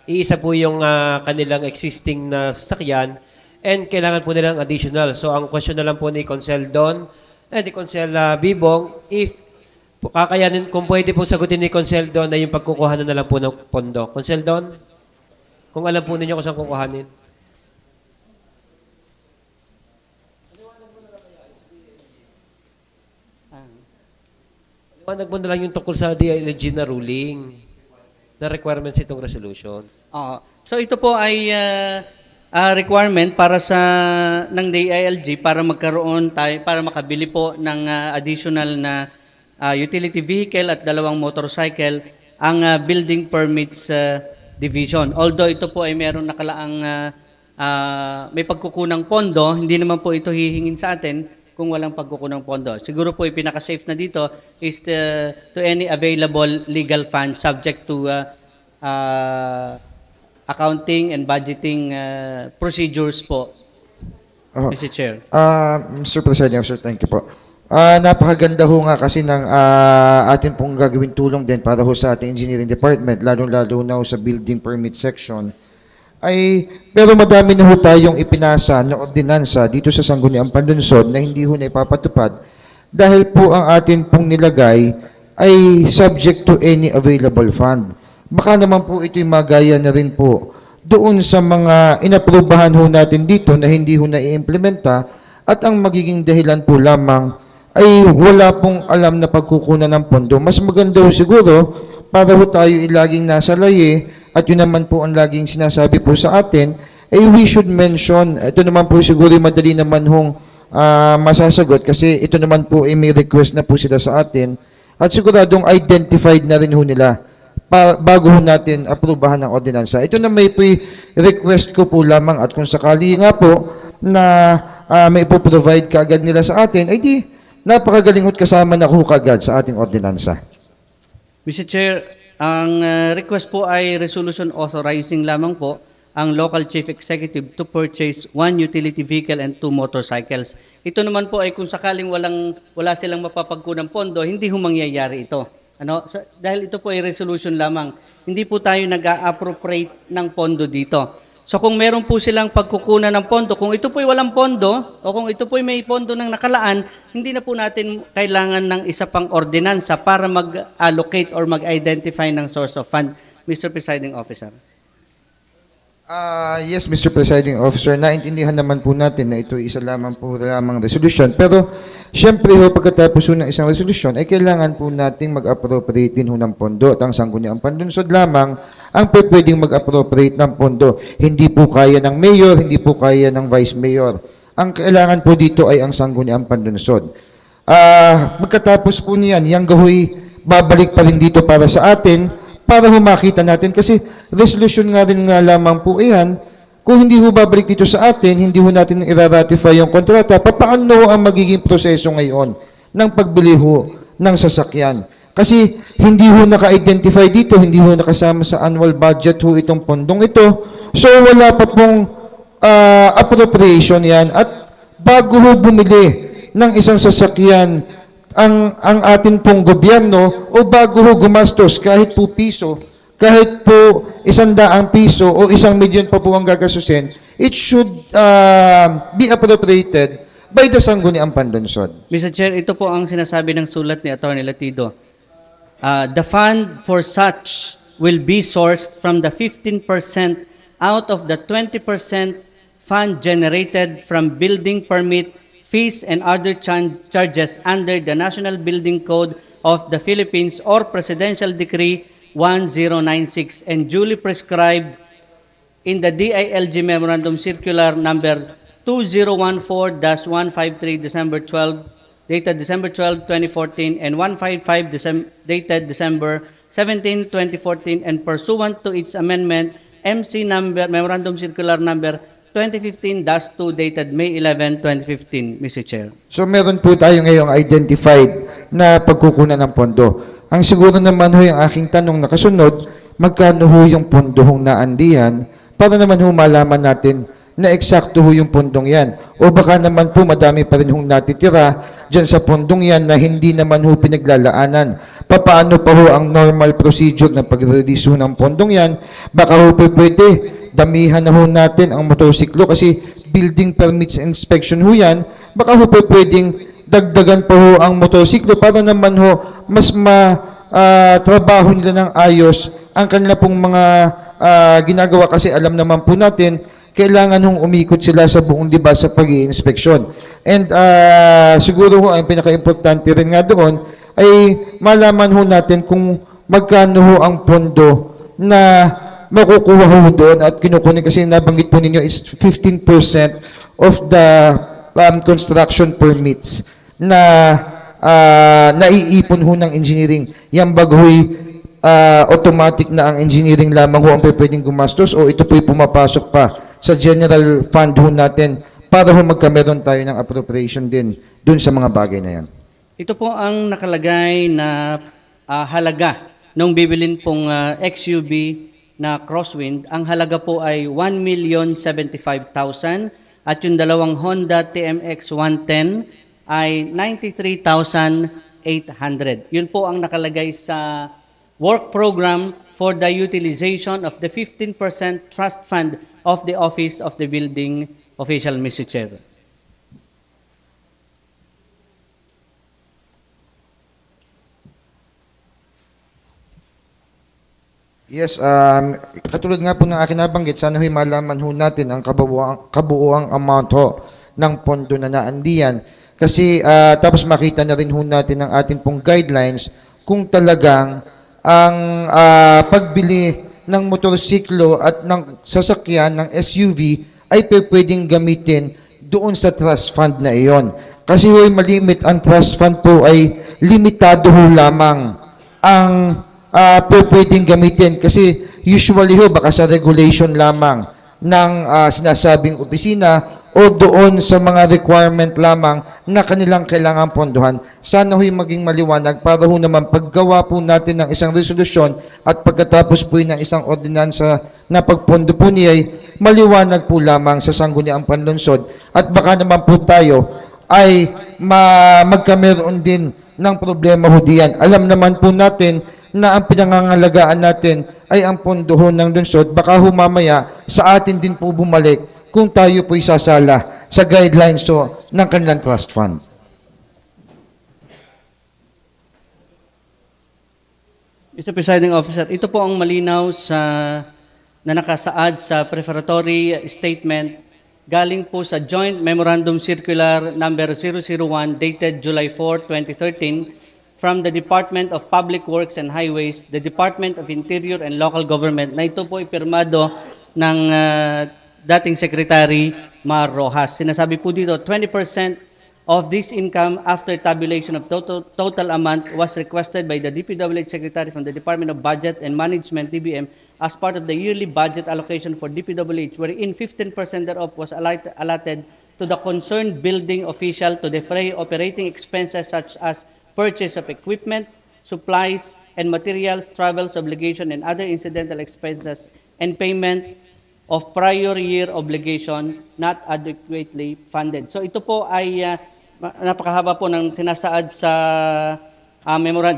iisa po yung kanilang existing na sasakyan and kailangan po nilang additional. So ang question na lang po ni Consel Don and ni Consel Bibong, if kakayanin, kung pwede po sagutin ni Consel Don na yung pagkukuhanan na lang po ng pondo. Consel Don, kung alam po ninyo kung saan kukuhanin. Liwanag mo na lang yung tungkol sa DILG na ruling na requirements itong resolution. So ito po ay requirement para sa ng DILG para magkaroon tayo, para makabili po ng additional na utility vehicle at 2 motorcycle ang building permits division. Although ito po ay meron nakalaang may pagkukunang pondo, hindi naman po ito hihingin sa atin kung walang pagkukunang pondo. Siguro po yung pinaka-safe na dito is to any available legal fund subject to accounting and budgeting procedures po, Mr. Chair. Mr. President, Officer, thank you po. Napakaganda ho nga kasi ng atin pong gagawin tulong din para ho sa ating engineering department, lalong-lalo na ho sa building permit section. Pero madami na ho tayong ipinasa na ordinansa dito sa Sangguniang Panlunsod na hindi ho na ipapatupad dahil po ang atin pong nilagay ay subject to any available fund. Baka naman po ito'y magaya na rin po doon sa mga inaprubahan ho natin dito na hindi ho na i-implementa at ang magiging dahilan po lamang ay wala pong alam na pagkukunan ng pondo. Mas maganda ho siguro para ho tayo ilaging nasa laye at yun naman po ang laging sinasabi po sa atin, we should mention, ito naman po siguro madali naman hong masasagot kasi ito naman po may request na po sila sa atin at siguradong identified na rin ho nila bago ho natin aprubahan ng ordinansa. Ito na may request ko po lamang at kung sakali nga po na may ipoprovide kaagad nila sa atin, ay di napakagaling at kasama na ho kaagad sa ating ordinansa. Mr. Chair, ang request po ay resolution authorizing lamang po ang local chief executive to purchase 1 utility vehicle and 2 motorcycles. Ito naman po ay kung sakaling wala silang mapapagkunang pondo, hindi ho mangyayari ito. So, dahil ito po ay resolution lamang, hindi po tayo nag-appropriate ng pondo dito. So kung meron po silang pagkukunan ng pondo, kung ito po'y walang pondo, o kung ito po'y may pondo ng nakalaan, hindi na po natin kailangan ng isa pang ordinansa para mag-allocate or mag-identify ng source of fund, Mr. Presiding Officer. Yes, Mr. Presiding Officer, naintindihan naman po natin na ito isa lamang resolution. Pero, syempre ho, pagkatapos ho ng isang resolution, ay kailangan po nating mag-appropriate din ho ng pondo at ang Sangguniang Panlunsod lamang ang pwedeng mag-appropriate ng pondo. Hindi po kaya ng mayor, hindi po kaya ng vice mayor. Ang kailangan po dito ay ang Sangguniang Panlunsod. Pagkatapos po niyan, yung gahoy babalik pa rin dito para sa atin, para humakita natin kasi resolution nga rin nga lamang po iyan. Kung hindi ho babalik dito sa atin, hindi ho natin i-ratify yung kontrata, paano ang magiging proseso ngayon ng pagbili ho ng sasakyan? Kasi hindi ho naka-identify dito, hindi ho nakasama sa annual budget ho itong pondong ito. So wala pa pong appropriation yan at bago ho bumili ng isang sasakyan ang atin pong gobyerno o bago ho gumastos kahit po piso, kahit po 100 piso o 1 milyon pa po ang gagasusin, it should be appropriated by the Sangguniang Panlunsod. Mr. Chair, ito po ang sinasabi ng sulat ni Atty. Latido. The fund for such will be sourced from the 15% out of the 20% fund generated from building permit fees and other charges under the National Building Code of the Philippines or Presidential Decree 1096 and duly prescribed in the DILG Memorandum Circular Number 2014-153 December 12, dated December 12, 2014 and 155 dated December 17, 2014 and pursuant to its amendment MC number Memorandum Circular Number 2015-2 dated May 11, 2015, Mr. Chair. So meron po tayo ngayong identified na pagkukunan ng pondo. Ang siguro naman ho yung aking tanong na kasunod, magkano ho yung pondo hong naandiyan para naman ho malaman natin na eksakto ho yung pondong yan. O baka naman po madami pa rin hong natitira dyan sa pondong yan na hindi naman ho pinaglalaanan. Paano pa ho ang normal procedure ng pag-release ho ng pondong yan? Baka ho pwede damihan na ho natin ang motorsiklo kasi building permits inspection ho yan. Baka ho pwedeng dagdagan pa ho ang motorsiklo para naman ho mas trabaho nila ng ayos ang kanila pong mga ginagawa kasi alam naman po natin kailangan hong umikot sila sa buong diba sa pag-i-inspeksyon. And siguro ho ang pinaka-importante rin nga doon ay malaman ho natin kung magkano ho ang pondo na makukuha ho doon at kinukunin kasi nabanggit po ninyo is 15% of the construction permits na naiipon ho ng engineering. Yan bagoy automatic na ang engineering lamang ho ang pwedeng gumastos o ito po'y pumapasok pa sa general fund ho natin para ho magkameron tayo ng appropriation din dun sa mga bagay na yan. Ito po ang nakalagay na halaga nung bibilin pong XUV na Crosswind. Ang halaga po ay 1,075,000 at yung dalawang Honda TMX 110 ay 93,800. Yun po ang nakalagay sa work program for the utilization of the 15% trust fund of the Office of the Building Official, Mr. Chair. Yes, katulad nga po ng akin nabanggit, sana ho'y malaman ho natin ang kabuuang amount ho ng pondo na naandiyan. Kasi tapos makita na rin ho natin ang ating pong guidelines kung talagang ang pagbili ng motorsiklo at ng sasakyan ng SUV ay pwedeng gamitin doon sa trust fund na iyon. Kasi ho'y malimit ang trust fund po ay limitado ho lamang ang pwedeng gamitin kasi usually ho baka sa regulation lamang ng sinasabing opisina o doon sa mga requirement lamang na kanilang kailangan pondohan. Sana ho'y maging maliwanag para ho naman paggawa po natin ng isang resolusyon at pagkatapos po ng isang ordinansa na pagpondo po niya ay maliwanag po lamang sa Sangguniang Panlunsod at baka naman po tayo ay magkameron din ng problema ho diyan. Alam naman po natin na ang pinangangalagaan natin ay ang pondohon ng lungsod, baka humamaya sa atin din po bumalik kung tayo po'y sasala sa guidelines ng kanilang trust fund. Mr. Presiding Officer, ito po ang malinaw na nakasaad sa preparatory statement galing po sa Joint Memorandum Circular Number 001 dated July 4, 2013 from the Department of Public Works and Highways, the Department of Interior and Local Government, na ito po ipirmado ng dating Secretary Mar Rojas. Sinasabi po dito, 20% of this income after tabulation of total amount was requested by the DPWH Secretary from the Department of Budget and Management, DBM, as part of the yearly budget allocation for DPWH, wherein 15% thereof was allotted to the concerned building official to defray operating expenses such as purchase of equipment, supplies, and materials, travels, obligation, and other incidental expenses, and payment of prior year obligation not adequately funded. So ito po ay napakahaba po ng sinasaad sa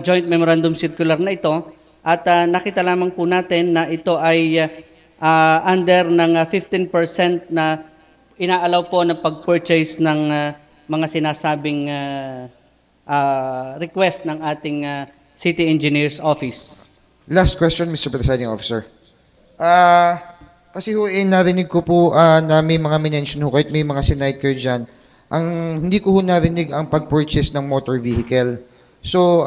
Joint Memorandum Circular na ito at nakita lamang po natin na ito ay under ng 15% na inaalaw po ng pag-purchase ng mga sinasabing request ng ating City Engineer's Office. Last question, Mr. Presiding Officer. Kasi ho, narinig ko po na may mga minention ho, kahit may mga sinite kayo dyan, hindi ko ho narinig ang pag-purchase ng motor vehicle. So,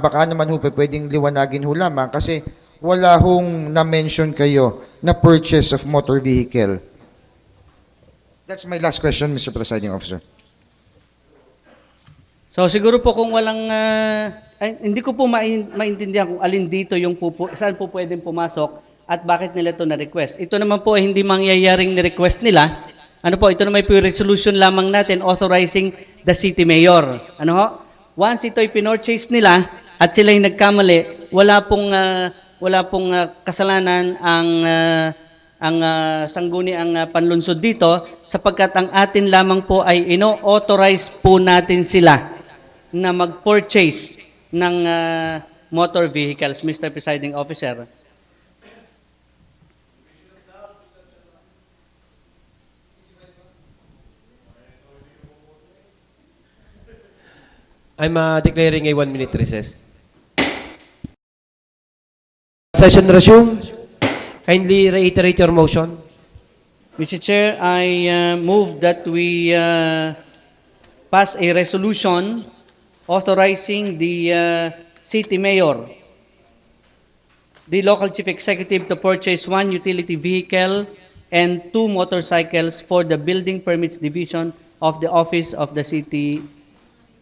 baka naman ho, pwedeng liwanagin ho lamang kasi wala hong na-mention kayo na purchase of motor vehicle. That's my last question, Mr. Presiding Officer. So siguro po kung walang hindi ko po maintindihan kung alin dito yung saan po pwedeng pumasok at bakit nila ito na-request. Ito naman po ay hindi mangyayaring ni-request nila. Ano po, ito naman po yung resolution lamang natin authorizing the city mayor. Ano ho? Once ito ay pinorchase nila at sila yung nagkamali, wala pong kasalanan ang sangguniang panlunsod dito sapagkat ang atin lamang po ay ino-authorize po natin sila na mag-purchase ng motor vehicles, Mr. Presiding Officer. I'm declaring a 1-minute recess. Session resume. Kindly reiterate your motion. Mr. Chair, I move that we pass a resolution authorizing the city mayor, the local chief executive to purchase 1 utility vehicle and 2 motorcycles for the building permits division of the office of the city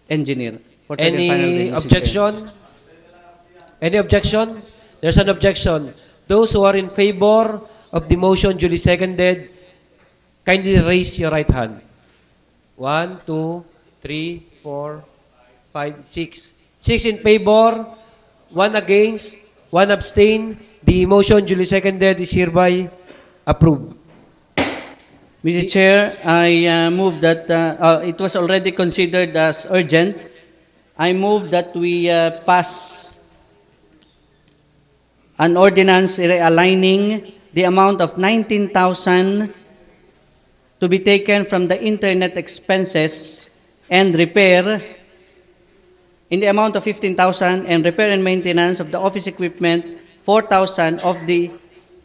engineer. For third and final reading, Any Mr. Chair. objection? Any objection? There's an objection. Those who are in favor of the motion duly seconded, kindly raise your right hand. 1, 2, 3, 4, 5, 6. 6 in favor, 1 against, 1 abstain. The motion duly seconded is hereby approved. Mr. Chair, I move that it was already considered as urgent. I move that we pass an ordinance realigning the amount of 19,000 to be taken from the internet expenses and repair in the amount of 15,000 and repair and maintenance of the office equipment 4,000 of the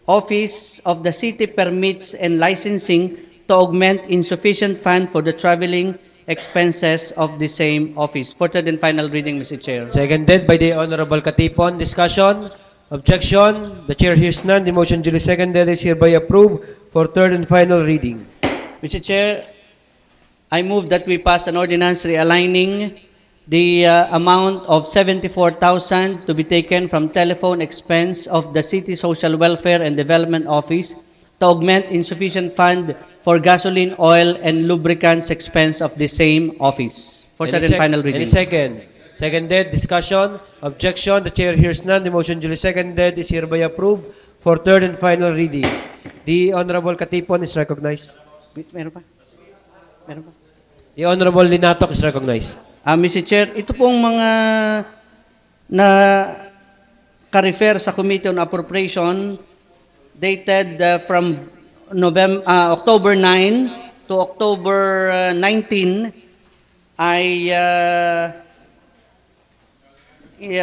office of the city permits and licensing to augment insufficient fund for the traveling expenses of the same office. For third and final reading, Mr. Chair. Seconded by the Honorable Katipon. Discussion? Objection? The chair hears none. The motion duly seconded is hereby approved for third and final reading. Mr. Chair, I move that we pass an ordinance realigning the amount of 74,000 to be taken from telephone expense of the City Social Welfare and Development Office to augment insufficient fund for gasoline, oil, and lubricants expense of the same office. For third and final reading. Any second? Seconded. Discussion? Objection? The chair hears none. The motion duly seconded is hereby approved for third and final reading. The Honorable Katipon is recognized. Meron pa? Meron pa? The Honorable Linatok is recognized. Mr. Chair, ito pong mga na ka-refer sa Committee on Appropriation dated from October 9 to October 19 ay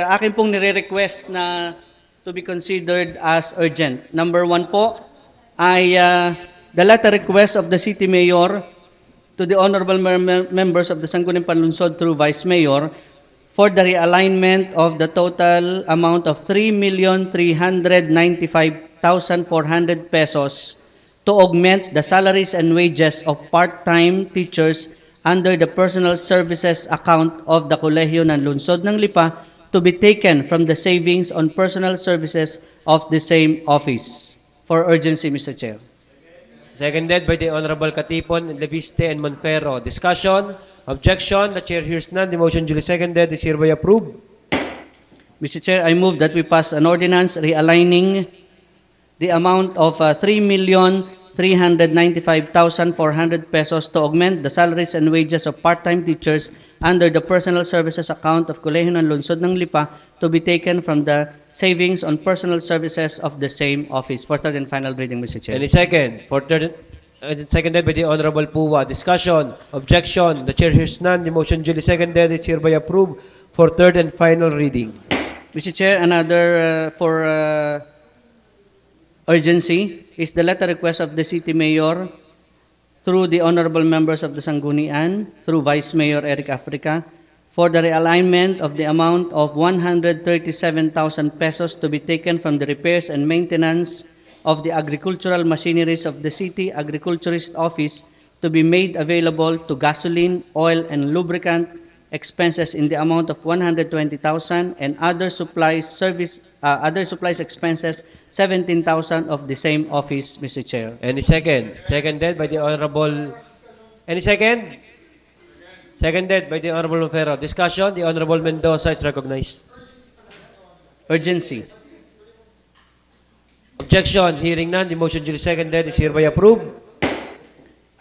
akin pong nire-request na to be considered as urgent. Number 1 po ay the letter request of the City Mayor to the honorable members of the Sangguniang Panlunsod through Vice Mayor for the realignment of the total amount of 3,395,400 pesos to augment the salaries and wages of part-time teachers under the personal services account of the Kolehiyo ng Lunsod ng Lipa to be taken from the savings on personal services of the same office. For urgency, Mr. Chair. Seconded by the Honorable Katipon, Leviste, and Monferro. Discussion? Objection? The chair hears none. The motion duly seconded is hereby approved. Mr. Chair, I move that we pass an ordinance realigning the amount of 3,995,400 395,400 pesos to augment the salaries and wages of part-time teachers under the personal services account of Colegio ng Lungsod ng Lipa to be taken from the savings on personal services of the same office. For third and final reading, Mr. Chair. Any second? For third, seconded by the Honorable Puwa. Discussion, objection. The chair hears none. The motion duly seconded is hereby approved for third and final reading. Mr. Chair, another for urgency is the letter request of the City Mayor through the honorable members of the Sanggunian, through Vice Mayor Eric Africa, for the realignment of the amount of 137,000 pesos to be taken from the repairs and maintenance of the agricultural machineries of the City Agriculturist Office to be made available to gasoline, oil, and lubricant expenses in the amount of 120,000 and other supplies expenses 17,000 of the same office, Mr. Chair. Any second? Seconded by the Honorable... Any second? Seconded by the Honorable Lufero. Discussion, the Honorable Mendoza is recognized. Urgency. Objection, hearing none, the motion duly seconded is hereby approved.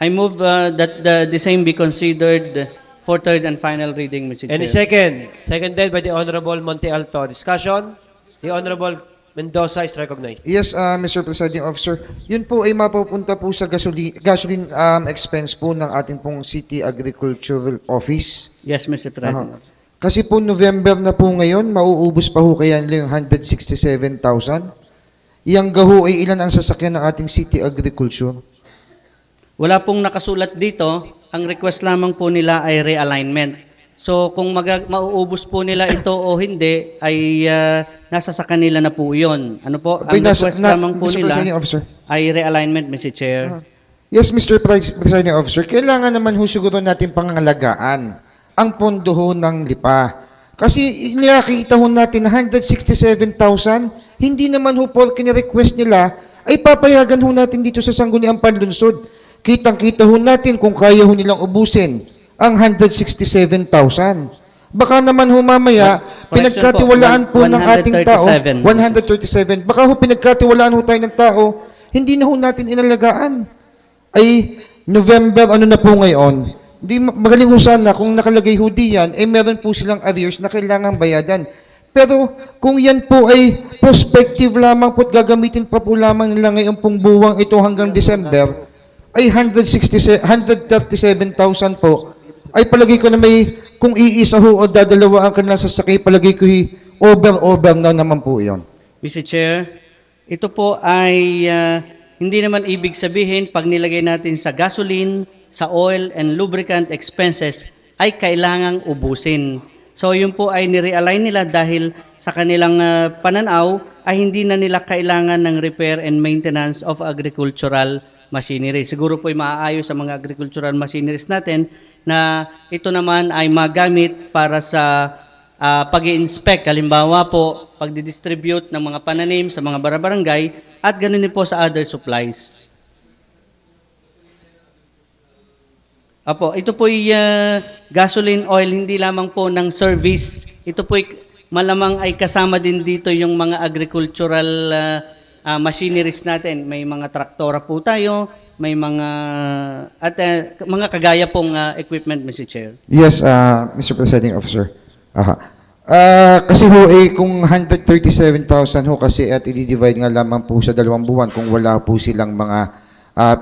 I move that the same be considered for third and final reading, Mr. Any Chair. second? Seconded by the Honorable Monte Alto. Discussion, the Honorable Mendoza is recognized. Yes, Mr. Presiding Officer. Yun po ay mapupunta po sa gasoline expense po ng ating pong City Agricultural Office. Yes, Mr. President. Kasi po November na po ngayon, mauubos pa ho kaya nila yung 167,000. Yang gaho ay ilan ang sasakyan ng ating City Agriculture? Wala pong nakasulat dito. Ang request lamang po nila ay realignment. So kung mauubos po nila ito o hindi ay nasa sa kanila na po 'yon. Ano po? Ang request lamang po Mr. nila Presiding Officer. ay realignment, Mr. Chair. Yes, Mr. Presiding Officer. Kailangan naman ho siguro natin pangangalagaan ang pondo ho ng LIPA. Kasi nakikita ho natin na 167,000, hindi naman ho porke ni-request nila, ay papayagan ho natin dito sa Sangguniang Panlunsod. Kitang-kita ho natin kung kaya ho nilang ubusin ang 167,000. Baka naman ho mamaya, pinagkatiwalaan po ng ating tao, 137. Baka ho pinagkatiwalaan ho tayo ng tao, hindi na ho natin inalagaan. Ay, November, ano na po ngayon, di magaling ho sana kung nakalagay ho diyan, eh meron po silang arrears na kailangang bayadan. Pero kung yan po ay prospective lamang po at gagamitin pa po lamang nila ngayon pong buwang ito hanggang December, ay 137,000 po, ay palagay ko na may, kung iisa ho o dadalawa ang kanilang sasakay, palagay ko over na naman po yon. Mr. Chair, ito po ay hindi naman ibig sabihin pag nilagay natin sa gasoline, sa oil and lubricant expenses ay kailangang ubusin. So yun po ay nirealign nila dahil sa kanilang pananaw ay hindi na nila kailangan ng repair and maintenance of agricultural machinery. Siguro po ay maaayos sa mga agricultural machineries natin na ito naman ay magamit para sa pag-i-inspect, halimbawa po, pagdi-distribute ng mga pananim sa mga barangay at ganun din po sa other supplies. Apo, ito po ay gasoline oil, hindi lamang po ng service. Ito po ay malamang ay kasama din dito yung mga agricultural machineries natin. May mga traktora po tayo, may mga mga kagaya pong equipment, Mr. Chair. Yes, Mr. Presiding Officer. Kasi ho, kung 137,000 ho kasi at i-divide nga lamang po sa 2 buwan kung wala po silang mga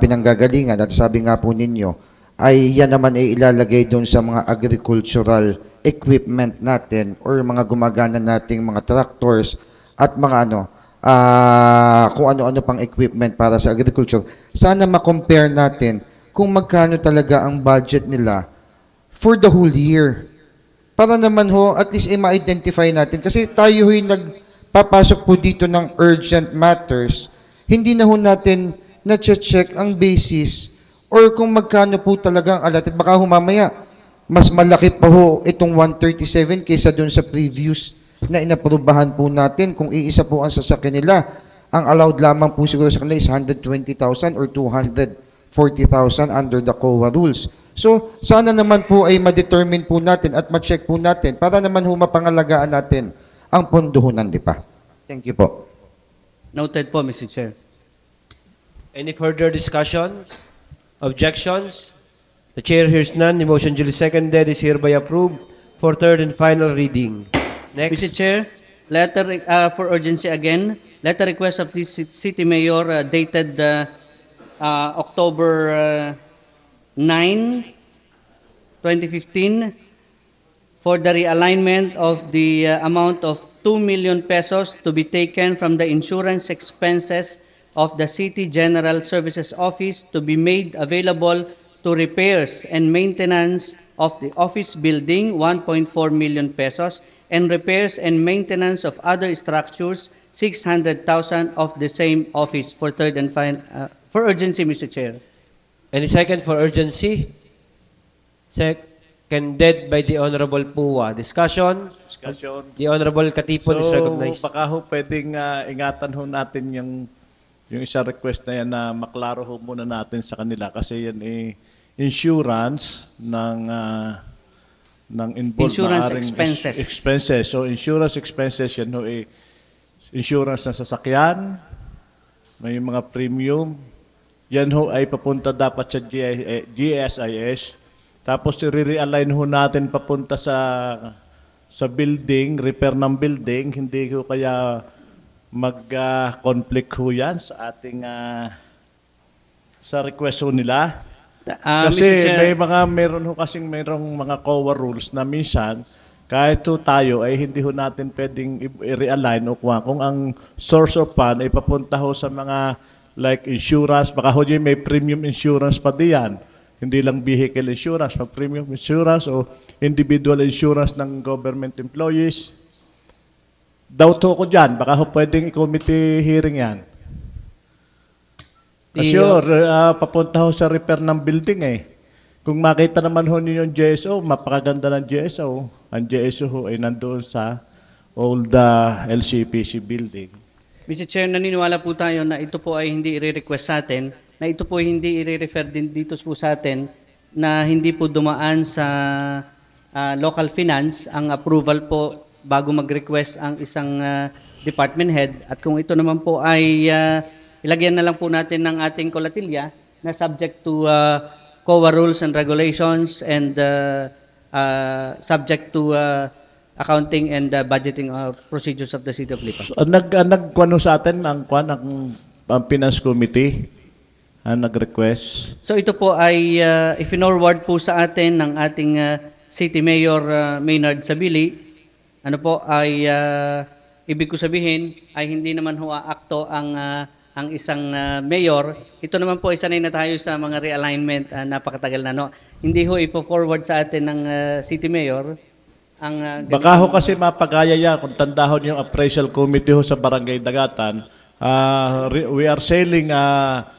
pinanggagalingan at sabi nga po ninyo, ay yan naman ay ilalagay doon sa mga agricultural equipment natin or mga gumagana nating mga tractors at mga kung ano-ano pang equipment para sa agriculture. Sana ma-compare natin kung magkano talaga ang budget nila for the whole year. Para naman ho, at least ma-identify natin. Kasi tayo ho'y nagpapasok po dito ng urgent matters. Hindi na ho natin na-check ang basis or kung magkano po talaga ang allotted. Baka ho mamaya, mas malaki pa ho itong 137 kaysa dun sa previous na inaprubahan po natin. Kung iisa po ang sasakyan nila, ang allowed lamang po siguro sa kanila is 120,000 or 240,000 under the COA rules. So, sana naman po ay ma-determine po natin at ma-check po natin para naman ho mapangalagaan natin ang pondo ho ng LIPA. Thank you po. Noted po, Mr. Chair. Any further discussion? Objections? The chair hears none. The motion duly seconded is hereby approved for third and final reading. Mr. Next. Chair, letter for urgency again. Letter request of the city mayor dated October 9, 2015 for the realignment of the amount of 2 million pesos to be taken from the insurance expenses of the City General Services Office to be made available to repairs and maintenance of the office building, 1.4 million pesos, and repairs and maintenance of other structures, 600,000 of the same office for third and final, for urgency, Mr. Chair. Any second for urgency? Seconded by the Honorable Pua. Discussion? Discussion. The Honorable Katipon is recognized. baka ho pwedeng ingatan ho natin yung isa request na yan na maklaro ho muna natin sa kanila kasi yan insurance ng involved Insurance maaring expenses. expenses. So insurance expenses yan ho insurance ng sasakyan, may mga premium. Yan ho ay papunta dapat sa GSIS. Tapos i-realign ho natin papunta sa building, repair ng building, hindi ho kaya mag-conflict ho yan sa ating sa request ho nila. Kasi Mr. Chair, meron mga COA rules na minsan kahit ho tayo ay hindi ho natin pwedeng i-realign o kung ang source of fund ay papunta ho sa mga like insurance, baka ho dyan may premium insurance pa diyan. Hindi lang vehicle insurance, mag premium insurance o individual insurance ng government employees. Doubt ho ko dyan, baka ho pwedeng i-committee hearing yan. Kasi papunta ho sa repair ng building eh. Kung makita naman ho ninyo yung GSO, mapakaganda ng GSO. Ang GSO ho ay nandoon sa old LCPC building. Mr. Chair, naniniwala po tayo na ito po ay hindi i-request sa atin, na ito po hindi i-refer din dito po sa atin, na hindi po dumaan sa local finance ang approval po bago mag-request ang isang department head. At kung ito naman po ay ilagyan na lang po natin ng ating kolatilya na subject to COA rules and regulations and subject to accounting and budgeting procedures of the City of Lipa. So, nagkwano sa atin ang Finance Committee nag-request. So ito po ay ifinorward po sa atin ng ating City Mayor Maynard Sabili. Ano po ay ibig ko sabihin ay hindi naman ho aakto ang isang mayor. Ito naman po ay sanay na tayo sa mga realignment, napakatagal na no. Hindi ho ipo-forward sa atin ng City Mayor ang Baka ho kasi mapagaya yan kung tandahon yung appraisal committee ho sa Barangay Dagatan. We are selling 3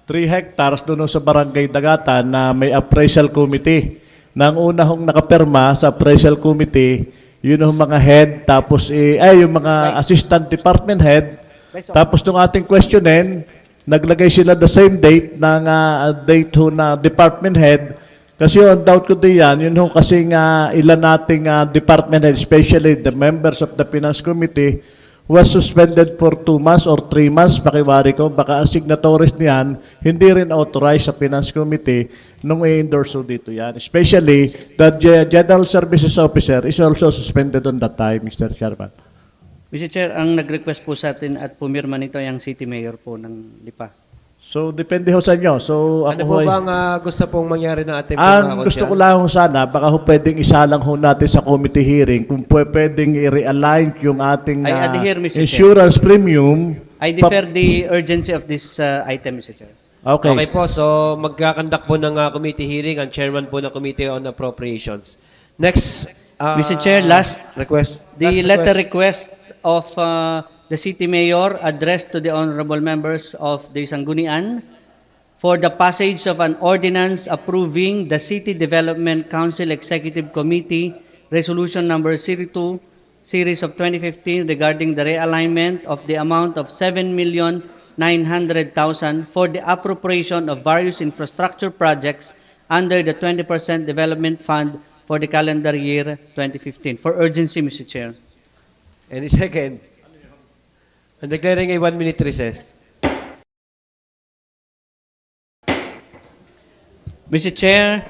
hectares doon sa Barangay Dagatan na may appraisal committee. Nang una hong nakapirma sa appraisal committee, yun yung mga head, tapos yung mga assistant department head, tapos nung ating questionin, naglagay sila the same date ng date ho na department head. Kasi yung doubt ko din yun ho kasi ilan nating department head, especially the members of the Finance Committee, was suspended for 2 months or 3 months, pakiwari ko, baka ang signatories niyan, hindi rin authorized sa Finance Committee nung i-endorse ho dito yan. Especially, the General Services Officer is also suspended on that time, Mr. Chairman. Mr. Chair, ang nag-request po sa atin at pumirma nito ay ang City Mayor po ng Lipa. So, depende ho sa inyo. So, Ano ako po ho ay- bang gusto pong mangyari na ating Ang gusto ko lang ho sana, baka ho pwedeng isalang ho natin sa committee hearing, kung pwedeng i-realign yung ating I adhere, Mr. Chair. insurance premium. I defer the urgency of this item, Mr. Chair. Okay. Okay po, so magkakandak po ng committee hearing ang chairman po ng Committee on Appropriations. Next, Mr. Chair, last request. The Last letter request of the City Mayor addressed to the honorable members of the Sanggunian for the passage of an ordinance approving the City Development Council Executive Committee Resolution Number 02, Series of 2015 regarding the realignment of the amount of 7,900,000 for the appropriation of various infrastructure projects under the 20% Development Fund for the calendar year 2015. For urgency, Mr. Chair. Any second? I'm declaring a 1-minute recess. Mr. Chair,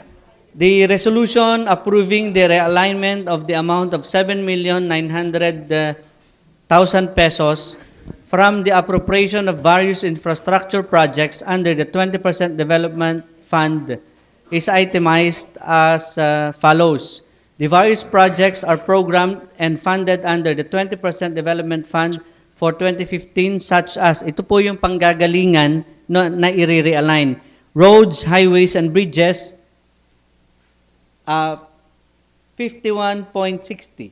the resolution approving the realignment of the amount of 7,900,000 pesos from the appropriation of various infrastructure projects under the 20% Development Fund is itemized as follows. The various projects are programmed and funded under the 20% Development Fund for 2015 such as, ito po yung panggagalingan na i-realign. Roads, highways, and bridges, 51.60.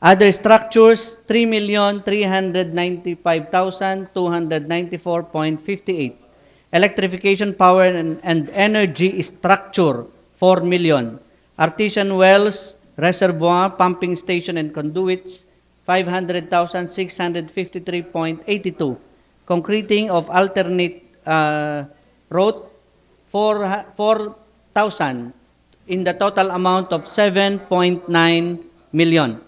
Other structures, 3,395,294.58. Electrification, power, and energy structure, 4 million. Artesian wells, reservoir, pumping station, and conduits, 500,653.82. Concreting of alternate road, 4,000 in the total amount of 7.9 million.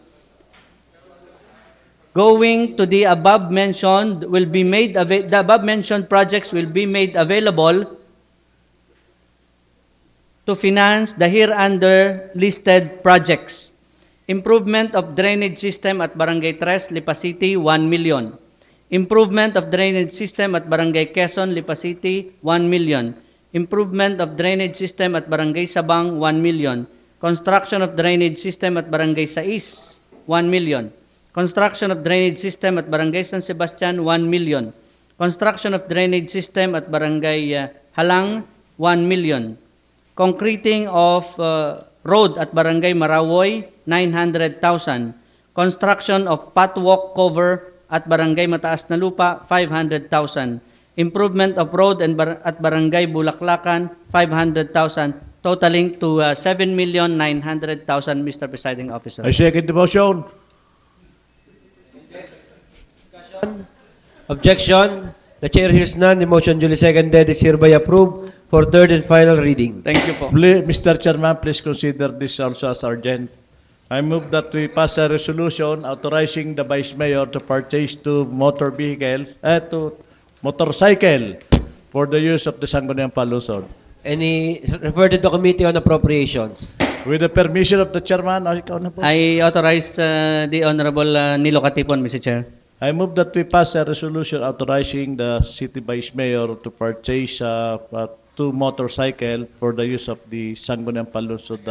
Going to the above mentioned will be made the above mentioned projects will be made available to finance the hereunder listed projects. Improvement of drainage system at Barangay Tres, Lipa City, 1 million. Improvement of drainage system at Barangay Quezon, Lipa City, 1 million. Improvement of drainage system at Barangay Sabang, 1 million. Construction of drainage system at Barangay Sais, 1 million. Construction of drainage system at Barangay San Sebastian, 1 million. Construction of drainage system at Barangay Halang, 1 million. Concreting of road at Barangay Marawoy, 900,000. Construction of pathwalk cover at Barangay Mataas na Lupa, 500,000. Improvement of road at Barangay Bulaklakan, 500,000, totaling to 7,900,000, Mr. Presiding Officer. I second the motion. Objection. The chair hears none. The motion duly seconded is hereby approved for third and final reading. Thank you po. Mr. Chairman, please consider this also as urgent. I move that we pass a resolution authorizing the Vice Mayor to purchase two motorcycle for the use of the Sangguniang Palusod. Any refer to the Committee on Appropriations. With the permission of the Chairman, ikaw na po. I authorize the Honorable Nilo Katipon, Mr. Chair. I move that we pass a resolution authorizing the City Vice Mayor to purchase two motorcycle for the use of the Sangguniang Palusod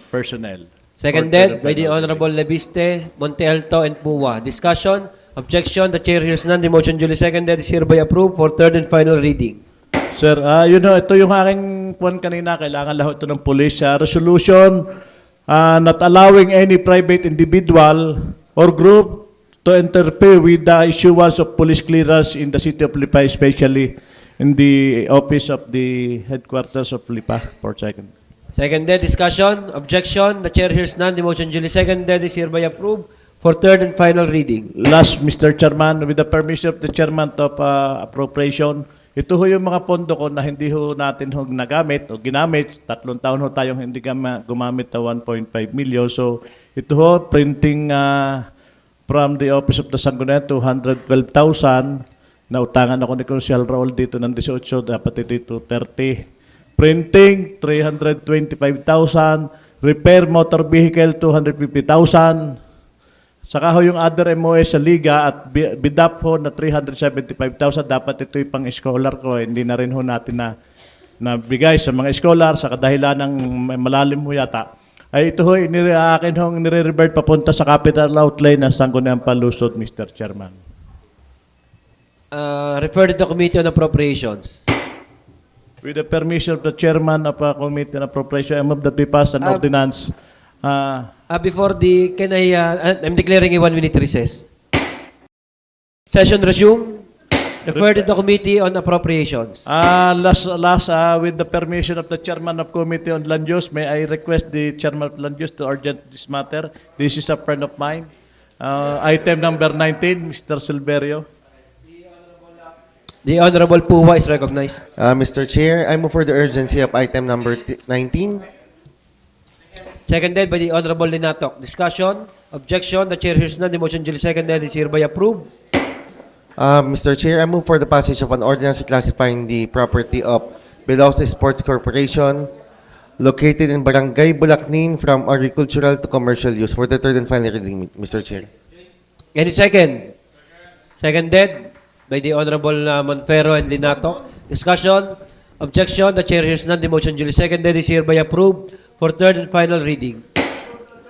personnel. Seconded by the Honorable Leviste, Monte Alto, and Puwa. Discussion? Objection? The chair hears none. The motion duly seconded is hereby approved for third and final reading. Sir, ito yung aking puwan kanina, kailangan lahat ito ng police. Resolution not allowing any private individual or group to interfere with the issuance of police clearance in the city of Lipa, especially in the office of the headquarters of Lipa, Port Second. Seconded. Discussion? Objection? The chair hears none. The motion duly seconded is hereby approved for third and final reading. Last, Mr. Chairman, with the permission of the Chairman of Appropriation, ito ho yung mga pondo ko na hindi ho natin ho nagamit o ginamit. 3 taon ho tayong hindi gumamit na 1.5 million. So, ito ho, printing from the Office of the Sangguniang, 212,000. Nautangan ako ni Consiel Raul dito ng 18, dapat ito 30. Printing, 325,000. Repair motor vehicle, 250,000. Saka ho yung other MOS sa Liga at BIDAP ho na 375,000. Dapat ito yung pang-scholar ko. Hindi na rin ho natin na bigay sa mga scholar sa kadahilan ng malalim ho yata. Ay ito ho, akin ho nire-revert papunta sa capital outlay ng Sangguniang Palusod, Mr. Chairman. Refer to the Committee on Appropriations. With the permission of the Chairman of Committee on Appropriation, I move that we pass an ordinance. Before I'm declaring a 1-minute recess. Session resume. Refer to the Committee on Appropriations. Last, with the permission of the Chairman of Committee on Land Use, may I request the Chairman of Land Use to urgent this matter. This is a friend of mine. Item number 19, Mr. Silverio. The Honorable Puwa is recognized. Mr. Chair, I move for the urgency of item number 19. Seconded by the Honorable Linatok. Discussion? Objection? The chair hears none. The motion duly seconded is hereby approved. Mr. Chair, I move for the passage of an ordinance classifying the property of Veloce Sports Corporation, located in Barangay Bulacnin, from agricultural to commercial use, for the third and final reading, Mr. Chair. Any second? Seconded by the Honorable Monfero and Linato. Discussion? Objection? The chair hears none. The motion duly seconded is hereby approved for third and final reading.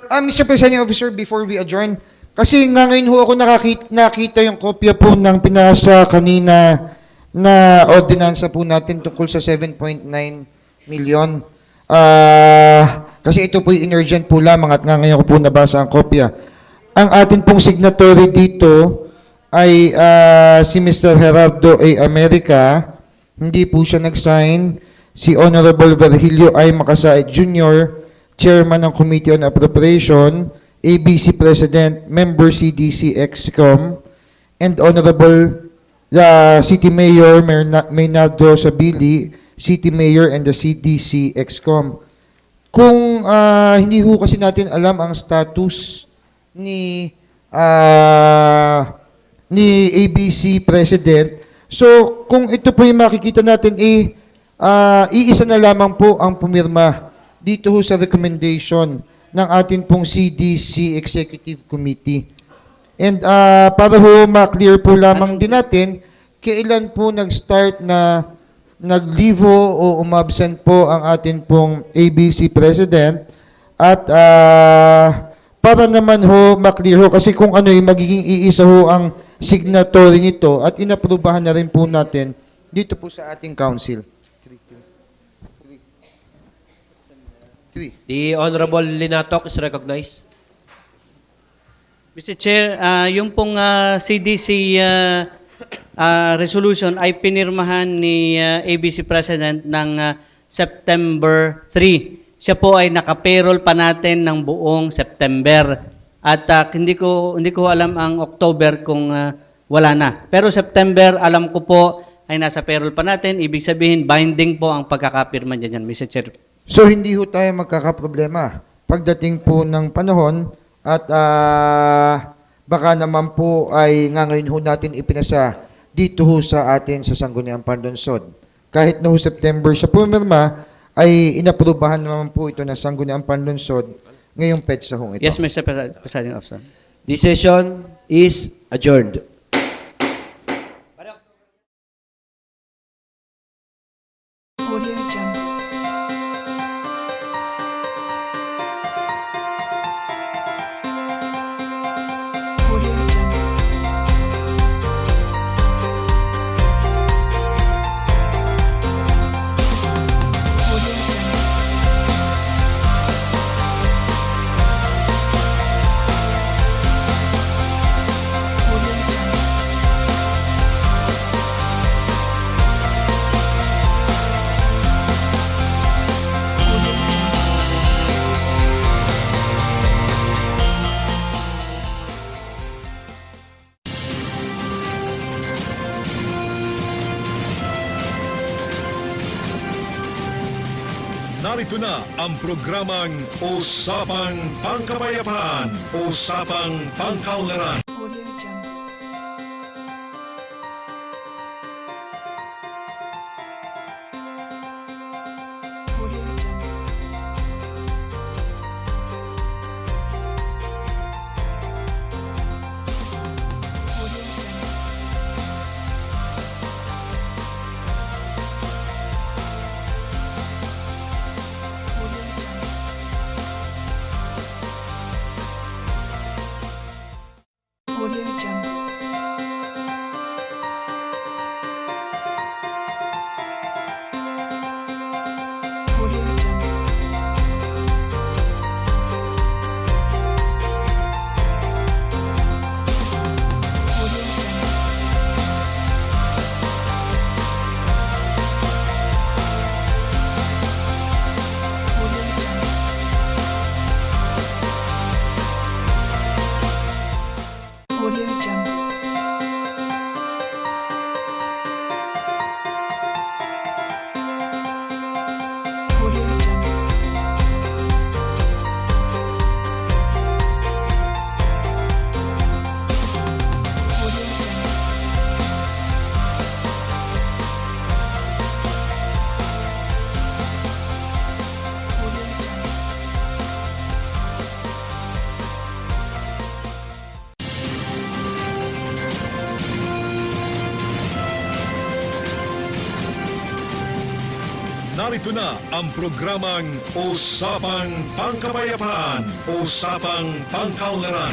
Mr. Presiding Officer, before we adjourn, kasi nga ngayon ho ako nakita yung kopya po ng pinasa kanina na ordinansa po natin tungkol sa 7.9 million. Kasi ito po yung urgent po lamang at nga ngayon ko po nabasa ang kopya. Ang atin pong signatory dito ay si Mr. Gerardo A. America. Hindi po siya nag-sign. Si Honorable Virgilio I. Macasaet Jr., Chairman ng Committee on Appropriation, ABC President, Member CDC EXCOM, and Honorable City Mayor Maynardo Sabili, City Mayor and the CDC EXCOM. Kung hindi ho kasi natin alam ang status ni ABC President, so kung ito po yung makikita natin, iisa na lamang po ang pumirma dito ho sa recommendation ng atin pong CDC Executive Committee. And para ho ma-clear po lamang din natin, kailan po nag-start na nag-leave o umabsent po ang atin pong ABC President, at para naman ho ma-clear ho, kasi kung ano yung magiging iisa ho ang signatory nito at inaprubahan na rin po natin dito po sa ating council. The Honorable Linatok is recognized. Mr. Chair, yung pong CDC resolution ay pinirmahan ni ABC President ng September 3. Siya po ay naka-payroll pa natin ng buong September. At hindi ko alam ang October kung wala na. Pero September, alam ko po, ay nasa payroll pa natin. Ibig sabihin, binding po ang pagkakapirma dyan, Mr. Chair. So hindi ho tayo magkakaproblema pagdating po ng panahon, at baka naman po ay nga ngayon ho natin ipinasa dito ho sa atin sa Sangguniang Panlunsod. Kahit na ho September siya pumirma, ay inaprubahan naman po ito ng Sangguniang Panlunsod ngayong petsa hong ito. Yes, Mr. Presiding Officer. This session is adjourned. Narito na ang programang Usapang Pangkapayapaan, Usapang Pangkaunlaran. Narito na ang programang Usapang Pangkapayapaan, Usapang Pangkaunlaran.